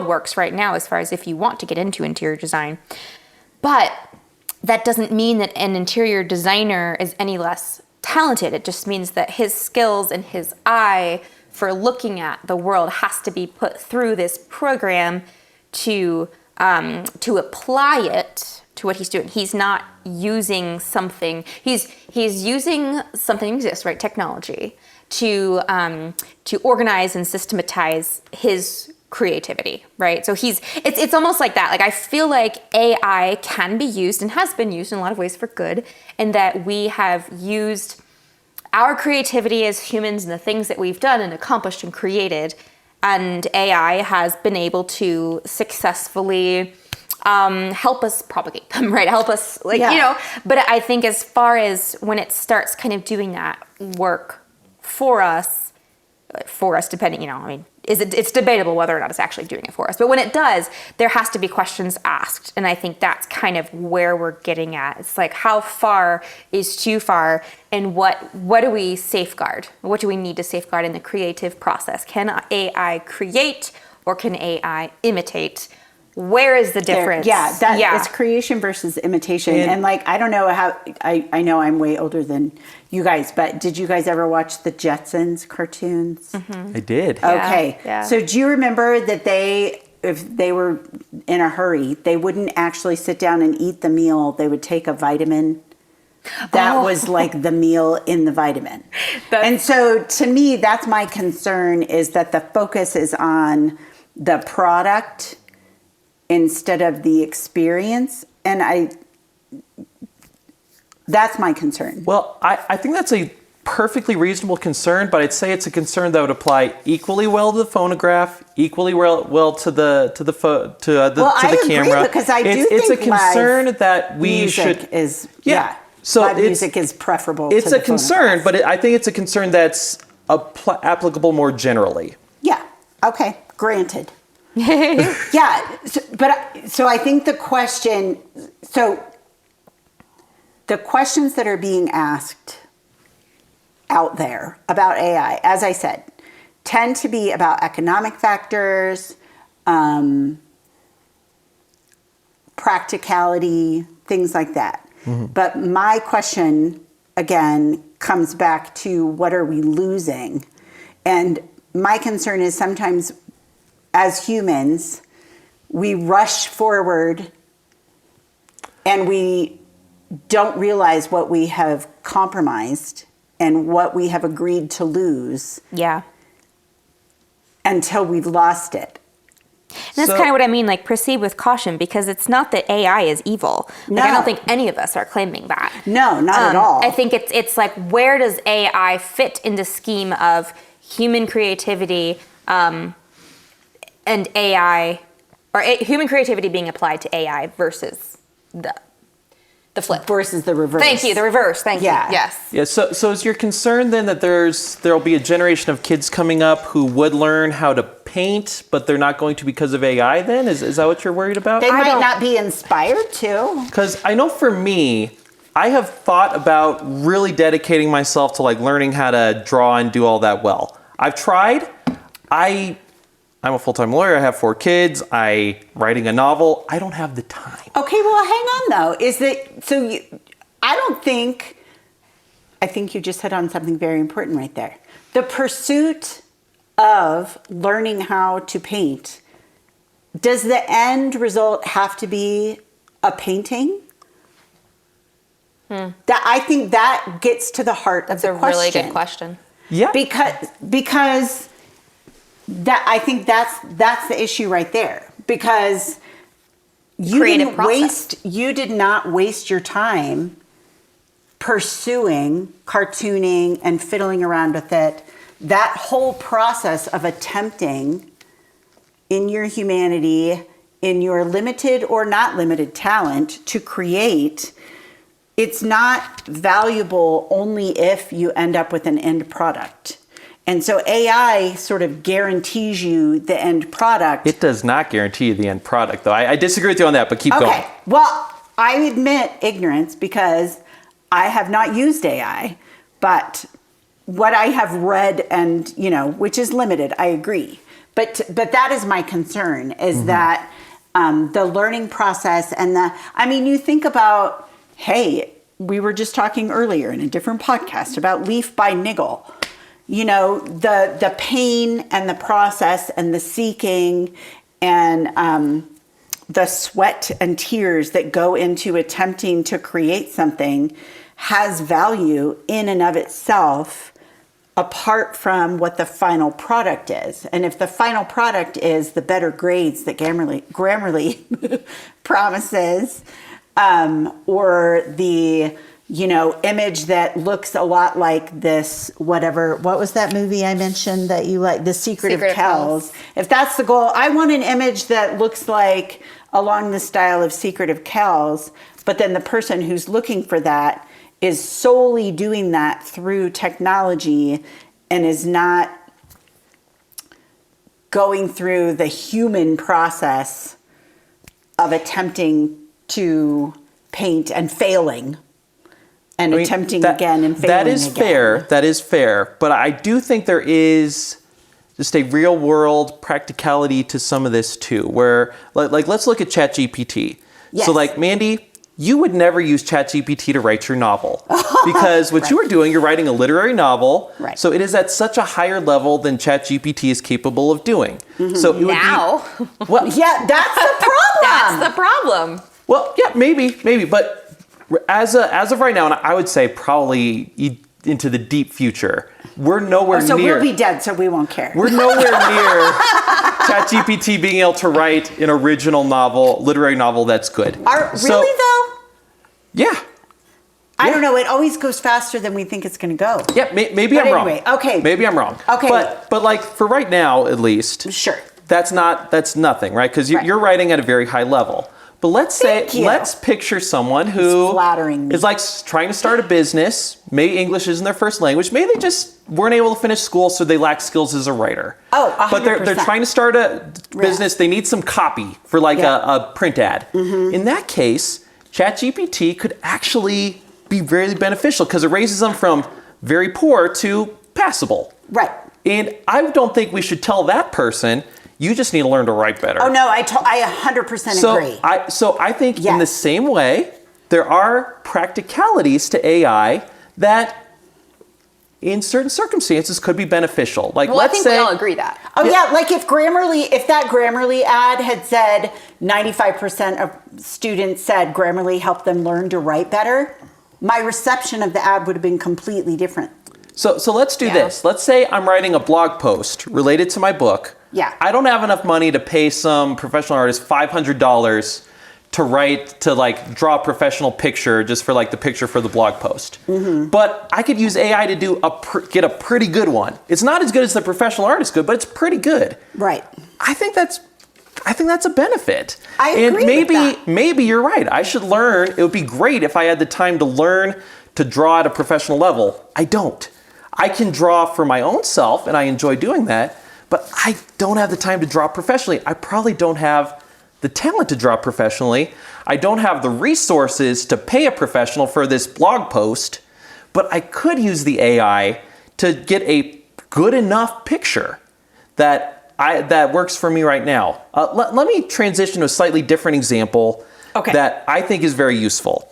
Speaker 2: works right now as far as if you want to get into interior design. But that doesn't mean that an interior designer is any less talented. It just means that his skills and his eye for looking at the world has to be put through this program to apply it to what he's doing. He's not using something. He's using something that exists, right? Technology to organize and systematize his creativity, right? So it's almost like that. Like I feel like AI can be used and has been used in a lot of ways for good, and that we have used our creativity as humans and the things that we've done and accomplished and created, and AI has been able to successfully help us propagate them, right? Help us, but I think as far as when it starts kind of doing that work for us depending, it's debatable whether or not it's actually doing it for us. But when it does, there has to be questions asked. And I think that's kind of where we're getting at. It's like, how far is too far, and what do we safeguard? What do we need to safeguard in the creative process? Can AI create, or can AI imitate? Where is the difference?
Speaker 1: It's creation versus imitation. And like, I don't know how, I know I'm way older than you guys, but did you guys ever watch the Jetsons cartoons?
Speaker 2: Mm-hmm.
Speaker 3: I did.
Speaker 1: Okay.
Speaker 2: Yeah.
Speaker 1: So do you remember that if they were in a hurry, they wouldn't actually sit down and eat the meal. They would take a vitamin. That was like the meal in the vitamin. And so to me, that's my concern, is that the focus is on the product instead of the experience. And that's my concern.
Speaker 3: Well, I think that's a perfectly reasonable concern, but I'd say it's a concern that would apply equally well to the phonograph, equally well to the camera.
Speaker 1: Agree, because I do
Speaker 3: it's
Speaker 1: think
Speaker 3: a concern that we
Speaker 1: music
Speaker 3: should
Speaker 1: is
Speaker 3: So
Speaker 1: live music is preferable.
Speaker 3: It's
Speaker 1: to
Speaker 3: a
Speaker 1: the
Speaker 3: concern,
Speaker 1: phonograph.
Speaker 3: but I think it's a concern that's applicable more generally.
Speaker 1: Yeah. Okay. Granted. Yeah. So I think the questions that are being asked out there about AI, as I said, tend to be about economic factors, practicality, things like that. Mm-hmm. But my question, again, comes back to, what are we losing? And my concern is sometimes as humans, we rush forward and we don't realize what we have compromised and what we have agreed to lose.
Speaker 2: Yeah.
Speaker 1: Until we've lost it.
Speaker 2: And that's kind of what I mean, like, proceed with caution, because it's not that AI is evil. Like, I don't think any of us are claiming that.
Speaker 1: No, not at all.
Speaker 2: I think it's like, where does AI fit in the scheme of human creativity and AI, or human creativity being applied to AI versus the flip.
Speaker 1: Versus the reverse.
Speaker 2: Thank you, the reverse. Thank you. Yes.
Speaker 3: Yeah. So is your concern then that there'll be a generation of kids coming up who would learn how to paint, but they're not going to because of AI? Then is that what you're worried about?
Speaker 1: They might not be inspired to.
Speaker 3: Because I know for me, I have thought about really dedicating myself to like learning how to draw and do all that well. I've tried. I'm a full-time lawyer. I have 4 kids. Writing a novel. I don't have the time.
Speaker 1: Okay, well, hang on though. I think you just hit on something very important right there. The pursuit of learning how to paint, does the end result have to be a painting? That I think that gets to the heart of the question.
Speaker 2: That's a really good question.
Speaker 3: Yeah.
Speaker 1: Because that I think that's the issue right there. Because you did not waste your time pursuing cartooning and fiddling around with it. That whole process of attempting in your humanity, in your limited or not limited talent to create, it's not valuable only if you end up with an end product. And so AI sort of guarantees you the end product.
Speaker 3: It does not guarantee you the end product, though. I disagree with you on that, but keep going.
Speaker 1: Okay. Well, I admit ignorance because I have not used AI, but what I have read and, which is limited, I agree. But that is my concern, is that the learning process and you think about, hey, we were just talking earlier in a different podcast about Leaf by Niggle. The pain and the process and the seeking and the sweat and tears that go into attempting to create something has value in and of itself, apart from what the final product is. And if the final product is the better grades that Grammarly promises, or the image that looks a lot like this, what was that movie I mentioned that you like, The Secret of Kells? If that's the goal, I want an image that looks like along the style of Secret of Kells, but then the person who's looking for that is solely doing that through technology and is not going through the human process of attempting to paint and failing. And attempting again and failing
Speaker 3: That is
Speaker 1: again.
Speaker 3: fair. That is fair. But I do think there is just a real world practicality to some of this too, where let's look at ChatGPT.
Speaker 1: Yes.
Speaker 3: So Mandy, you would never use ChatGPT to write your novel because what you are doing, you're writing a literary novel.
Speaker 1: Right.
Speaker 3: So it is at such a higher level than ChatGPT is capable of doing. So it
Speaker 2: Now.
Speaker 3: would be, well,
Speaker 1: Yeah, that's the problem.
Speaker 2: That's the problem.
Speaker 3: well, yeah, maybe, but as of right now, and I would say probably into the deep future, we're nowhere near.
Speaker 1: So we'll be dead, so we won't care.
Speaker 3: We're nowhere near ChatGPT being able to write an original novel, literary novel that's good.
Speaker 1: Really though?
Speaker 3: Yeah.
Speaker 1: I don't know. It always goes faster than we think it's going to go.
Speaker 3: Yeah, maybe
Speaker 1: But
Speaker 3: I'm
Speaker 1: anyway,
Speaker 3: wrong.
Speaker 1: okay.
Speaker 3: Maybe I'm wrong.
Speaker 1: Okay.
Speaker 3: But for right now, at least.
Speaker 1: Sure.
Speaker 3: That's nothing, right? Because
Speaker 1: Right.
Speaker 3: you're writing at a very high level. But let's picture someone who
Speaker 1: It's flattering me.
Speaker 3: is trying to start a business. Maybe English isn't their first language. Maybe they just weren't able to finish school, so they lack skills as a writer.
Speaker 1: Oh, 100%.
Speaker 3: But they're trying to start a business. They need some copy for a print ad. In that case, ChatGPT could actually be really beneficial because it raises them from very poor to passable.
Speaker 1: Right.
Speaker 3: And I don't think we should tell that person, you just need to learn to write better.
Speaker 1: Oh no, I 100% agree.
Speaker 3: So I think in the
Speaker 1: Yes.
Speaker 3: same way, there are practicalities to AI that in certain circumstances could be beneficial.
Speaker 2: Well, I think we all agree that.
Speaker 1: Oh yeah, like if that Grammarly ad had said 95% of students said Grammarly helped them learn to write better, my reception of the ad would have been completely different.
Speaker 3: So let's do this. Let's say I'm writing a blog post related to my book.
Speaker 1: Yeah.
Speaker 3: I don't have enough money to pay some professional artist $500 to draw a professional picture just for the picture for the blog post. But I could use AI to get a pretty good one. It's not as good as the professional artist could, but it's pretty good.
Speaker 1: Right.
Speaker 3: I think that's a benefit.
Speaker 1: I agree with that.
Speaker 3: Maybe you're right. I should learn. It would be great if I had the time to learn to draw at a professional level. I don't. I can draw for my own self, and I enjoy doing that, but I don't have the time to draw professionally. I probably don't have the talent to draw professionally. I don't have the resources to pay a professional for this blog post, but I could use the AI to get a good enough picture that works for me right now. Let me transition to a slightly different example that I think is very useful.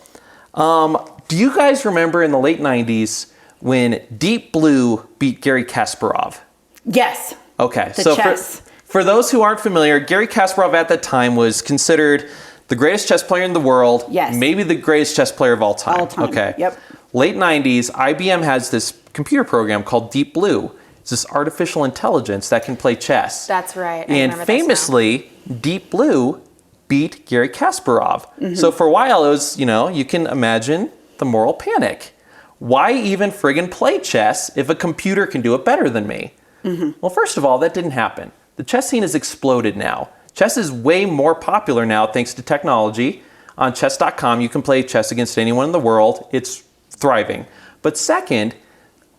Speaker 3: Do you guys remember in the late 90s when Deep Blue beat Garry Kasparov?
Speaker 1: Yes.
Speaker 3: Okay,
Speaker 1: The chess.
Speaker 3: for those who aren't familiar, Garry Kasparov at that time was considered The greatest chess player in the world.
Speaker 1: Yes.
Speaker 3: Maybe the greatest chess player of all time.
Speaker 1: All time.
Speaker 3: Okay.
Speaker 1: Yep.
Speaker 3: Late 90s, IBM has this computer program called Deep Blue. It's this artificial intelligence that can play chess.
Speaker 2: That's right. I
Speaker 3: And
Speaker 2: remember this
Speaker 3: famously, Deep Blue beat Garry Kasparov.
Speaker 1: Mm-hmm.
Speaker 3: So for a while, it was, you can imagine the moral panic. Why even friggin' play chess if a computer can do it better than me? Mm-hmm. Well, first of all, that didn't happen. The chess scene has exploded now. Chess is way more popular now thanks to technology. On chess.com, you can play chess against anyone in the world. It's thriving. But second,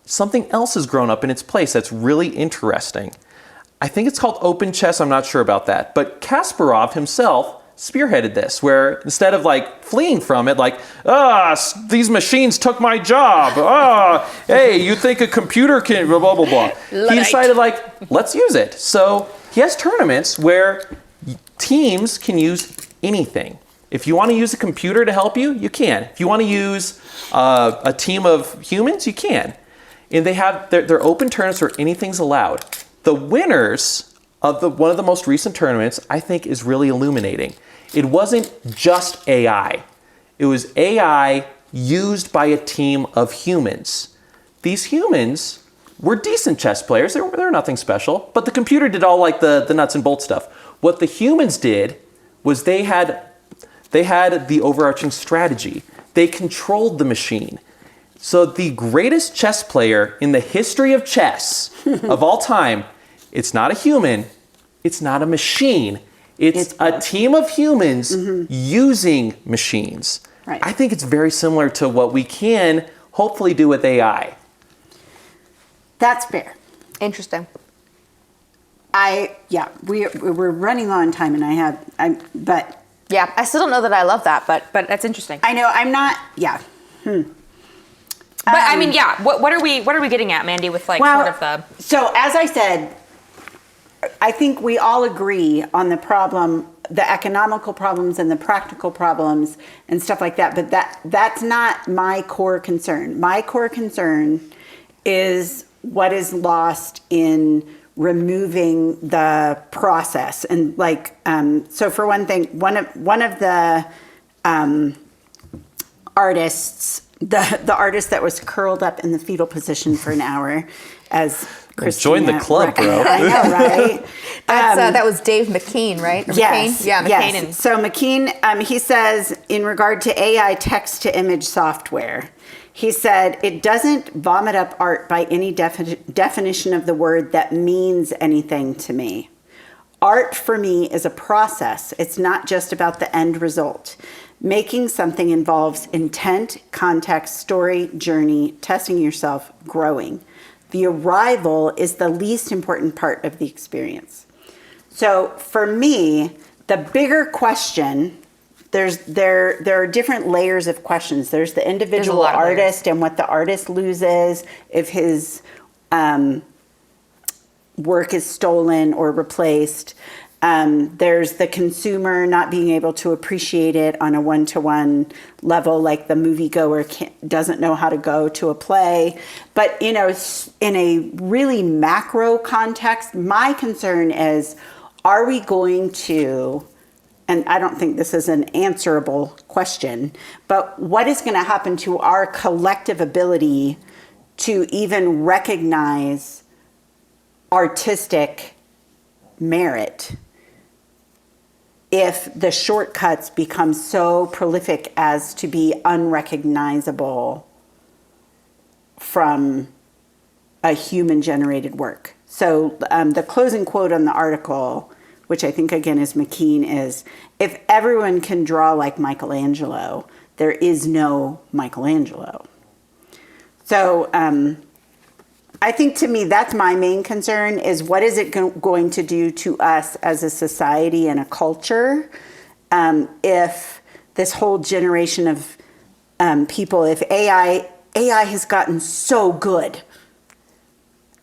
Speaker 3: something else has grown up in its place that's really interesting. I think it's called open chess. I'm not sure about that. But Kasparov himself spearheaded this, where instead of fleeing from it, these machines took my job. Hey, you think a computer can blah, blah, blah, blah. He decided let's use it. So he has tournaments where teams can use anything. If you want to use a computer to help you, you can. If you want to use a team of humans, you can. And they have their open tournaments where anything's allowed. The winners of one of the most recent tournaments, I think, is really illuminating. It wasn't just AI. It was AI used by a team of humans. These humans were decent chess players. They're nothing special. But the computer did all the nuts and bolts stuff. What the humans did was they had the overarching strategy. They controlled the machine. So the greatest chess player in the history of chess of all time, it's not a human, it's not a machine. It's a team of humans using machines.
Speaker 1: Right.
Speaker 3: I think it's very similar to what we can hopefully do with AI.
Speaker 1: That's fair.
Speaker 2: Interesting.
Speaker 1: We're running low on time, and but
Speaker 2: Yeah, I still don't know that I love that, but that's interesting.
Speaker 1: I know I'm not. Yeah.
Speaker 2: But I mean, yeah. What are we getting at, Mandy? With sort of the.
Speaker 1: So as I said, I think we all agree on the problem, the economical problems and the practical problems and stuff like that. But that's not my core concern. My core concern is what is lost in removing the process. And so for one thing, one of the artists, the artist that was curled up in the fetal position for an hour, as Christina,
Speaker 3: join the club, bro.
Speaker 1: I know, right?
Speaker 2: That was Dave McKean, right? Or
Speaker 1: Yes.
Speaker 2: McCain? Yeah, McCain.
Speaker 1: Yes. So McKean, he says, in regard to AI text-to-image software, he said, it doesn't vomit up art by any definition of the word that means anything to me. Art for me is a process. It's not just about the end result. Making something involves intent, context, story, journey, testing yourself, growing. The arrival is the least important part of the experience. So for me, the bigger question, there are different layers of questions. There's the individual artist and what the artist loses if his work is stolen or replaced. There's the consumer not being able to appreciate it on a one-to-one level, like the moviegoer doesn't know how to go to a play. But, in a really macro context, my concern is, are we going to, and I don't think this is an answerable question, but what is going to happen to our collective ability to even recognize artistic merit if the shortcuts become so prolific as to be unrecognizable from a human-generated work? So the closing quote on the article, which I think again is McKean, is, if everyone can draw like Michelangelo, there is no Michelangelo. So I think, to me, that's my main concern, is what is it going to do to us as a society and a culture if this whole generation of people, if AI has gotten so good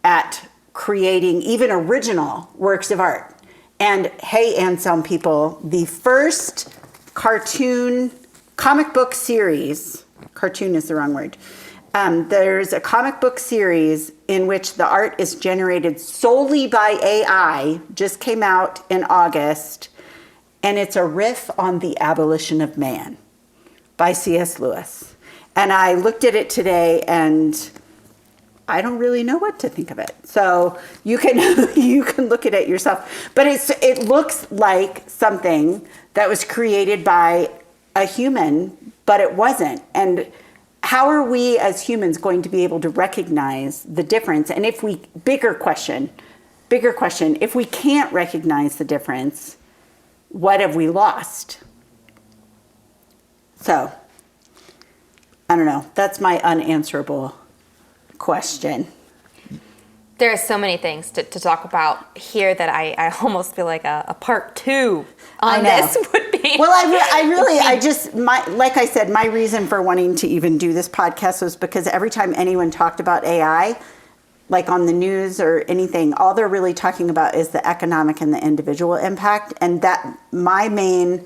Speaker 1: at creating even original works of art. And hey, Anselm people, the first comic book series, cartoon is the wrong word, there's a comic book series in which the art is generated solely by AI, just came out in August, and it's a riff on The Abolition of Man by C.S. Lewis. And I looked at it today, and I don't really know what to think of it. So you can you can look at it yourself. But it looks like something that was created by a human, but it wasn't. And how are we as humans going to be able to recognize the difference? And bigger question, if we can't recognize the difference, what have we lost? So, I don't know. That's my unanswerable question.
Speaker 2: There are so many things to talk about here that I almost feel like a part 2 on this would be.
Speaker 1: Well, like I said, my reason for wanting to even do this podcast was because every time anyone talked about AI, like on the news or anything, all they're really talking about is the economic and the individual impact. And that my main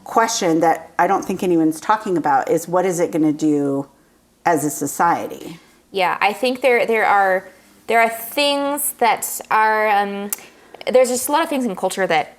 Speaker 1: question that I don't think anyone's talking about is, what is it going to do as a society?
Speaker 2: Yeah, I think there are things that are there's just a lot of things in culture that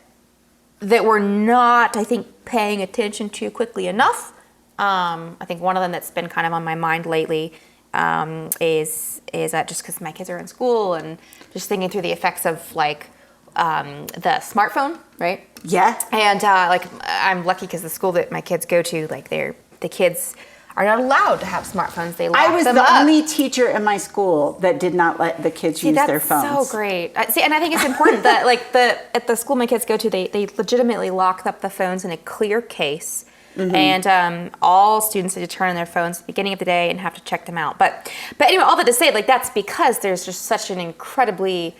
Speaker 2: we're not, I think, paying attention to quickly enough. I think one of them that's been kind of on my mind lately is that just because my kids are in school and just thinking through the effects of like the smartphone, right?
Speaker 1: Yeah.
Speaker 2: And like I'm lucky because the school that my kids go to, like the kids are not allowed to have smartphones. They lock them up.
Speaker 1: I was the only teacher in my school that did not let the kids use their phones.
Speaker 2: That's so great. See, and I think it's important that like at the school my kids go to, they legitimately lock up the phones in a clear case. Mm-hmm. And all students need to turn on their phones at the beginning of the day and have to check them out. But anyway, all that to say, like that's because there's just such an incredibly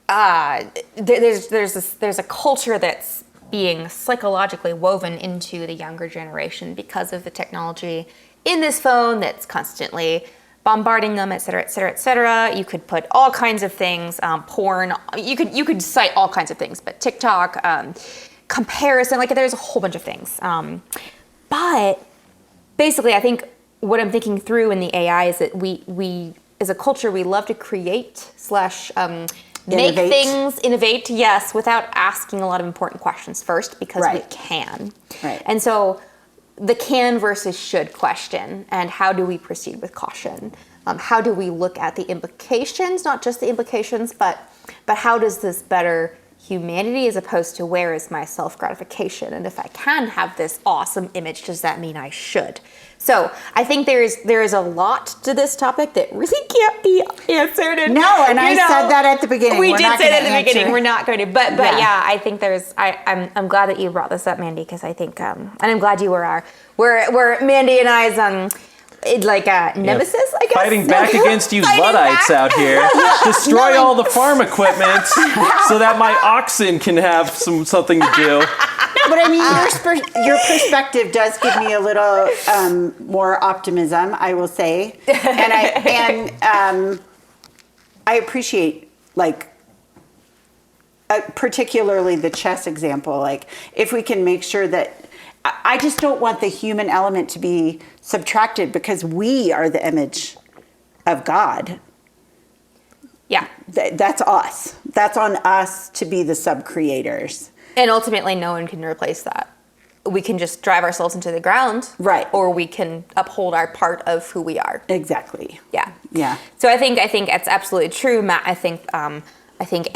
Speaker 2: there's a culture that's being psychologically woven into the younger generation because of the technology in this phone that's constantly bombarding them, et cetera, et cetera, et cetera. You could put all kinds of things, porn. You could cite all kinds of things, but TikTok. Comparison, like there's a whole bunch of things. But basically, I think what I'm thinking through in the AI is that we as a culture, we love to create / make things, innovate, yes, without asking a lot of important questions first because we can.
Speaker 1: Right.
Speaker 2: And so the can versus should question, and how do we proceed with caution? How do we look at the implications, not just the implications, but how does this better humanity as opposed to where is my self-gratification? And if I can have this awesome image, does that mean I should? So I think there is a lot to this topic that really can't be answered. And,
Speaker 1: no, and I said that at the beginning.
Speaker 2: We did say that at the beginning. We're not going to. But yeah, I think I'm glad that you brought this up, Mandy, because I think, and I'm glad you were Mandy and I's nemesis, I guess.
Speaker 3: Fighting back against you Luddites out here. Destroy all the farm equipment so that my oxen can have something to do.
Speaker 1: But I mean, your perspective does give me a little more optimism, I will say, and I appreciate particularly the chess example. Like, if we can make sure that I just don't want the human element to be subtracted because we are the image of God.
Speaker 2: Yeah,
Speaker 1: that's us. That's on us to be the sub-creators.
Speaker 2: And ultimately, no one can replace that. We can just drive ourselves into the ground.
Speaker 1: Right.
Speaker 2: Or we can uphold our part of who we are.
Speaker 1: Exactly.
Speaker 2: Yeah.
Speaker 1: Yeah.
Speaker 2: So I think it's absolutely true, Matt. I think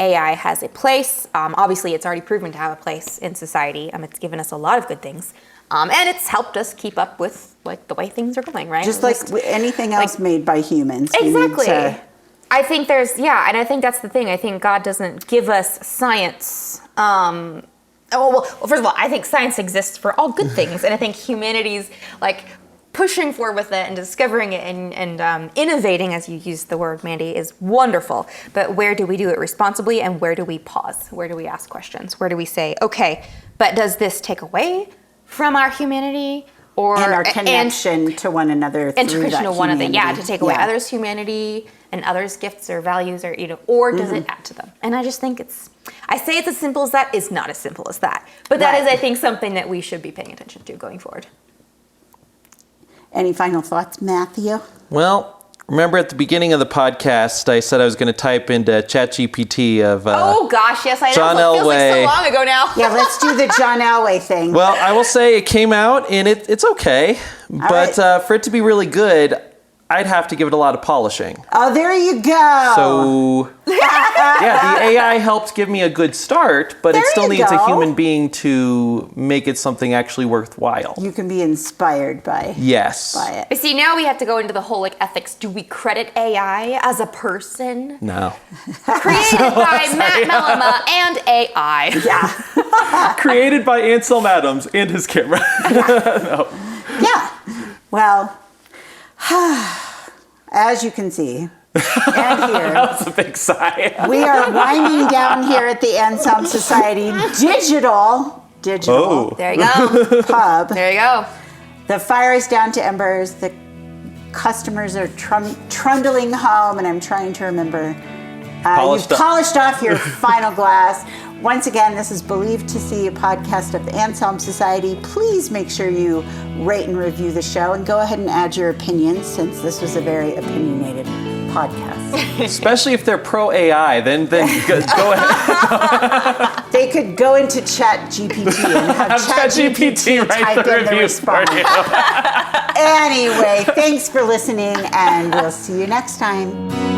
Speaker 2: AI has a place. Obviously, it's already proven to have a place in society. It's given us a lot of good things. And it's helped us keep up with the way things are going, right?
Speaker 1: Just like anything else made by humans.
Speaker 2: Exactly. I think and I think that's the thing. I think God doesn't give us science. Well, first of all, I think science exists for all good things, and I think humanity's pushing forward with it and discovering it and innovating, as you used the word, Mandy, is wonderful. But where do we do it responsibly, and where do we pause? Where do we ask questions? Where do we say, okay, but does this take away from our humanity?
Speaker 1: And our connection to one another through
Speaker 2: and to
Speaker 1: that
Speaker 2: one of the to take away
Speaker 1: Yeah.
Speaker 2: others' humanity and others' gifts or values, or does it add to them? And I just think I say it's as simple as that. It's not as simple as that, but that is, I think, something that we should be paying attention to going forward.
Speaker 1: Any final thoughts, Matthew?
Speaker 3: Well, Remember at the beginning of the podcast, I said I was going to type into ChatGPT of
Speaker 2: Oh gosh, yes, I know.
Speaker 3: John
Speaker 2: It feels like
Speaker 3: Elway.
Speaker 2: so long ago now.
Speaker 1: Yeah, let's do the John Elway thing.
Speaker 3: Well, I will say it came out and it's okay, but for it to be really good, I'd have to give it a lot of polishing.
Speaker 1: Oh, there you go.
Speaker 3: So, yeah, the AI helped give me a good start, but
Speaker 1: There
Speaker 3: it still
Speaker 1: you
Speaker 3: needs
Speaker 1: go.
Speaker 3: a human being to make it something actually worthwhile.
Speaker 1: You can be inspired by
Speaker 3: Yes.
Speaker 1: it.
Speaker 2: But see, now we have to go into the whole like ethics. Do we credit AI as a person?
Speaker 3: No.
Speaker 2: Created by Matt Mellema and AI.
Speaker 1: Yeah.
Speaker 3: Created by Anselm Adams and his camera.
Speaker 1: Yeah. Well, as you can see and hear,
Speaker 3: That's a big sigh.
Speaker 1: we are winding down here at the Anselm Society digital
Speaker 3: Oh.
Speaker 2: There you go.
Speaker 1: pub.
Speaker 2: There you go.
Speaker 1: The fire is down to embers. The customers are trundling home, and I'm trying to remember.
Speaker 3: Polished
Speaker 1: You've
Speaker 3: up.
Speaker 1: polished off your final glass. Once again, this is Believed to See, a podcast of the Anselm Society. Please make sure you rate and review the show, and go ahead and add your opinions, since this was a very opinionated podcast.
Speaker 3: Especially if they're pro AI, then go ahead.
Speaker 1: They could go into ChatGPT and have ChatGPT
Speaker 3: write
Speaker 1: type
Speaker 3: the
Speaker 1: in the
Speaker 3: reviews for
Speaker 1: response.
Speaker 3: you.
Speaker 1: Anyway, thanks for listening, and we'll see you next time.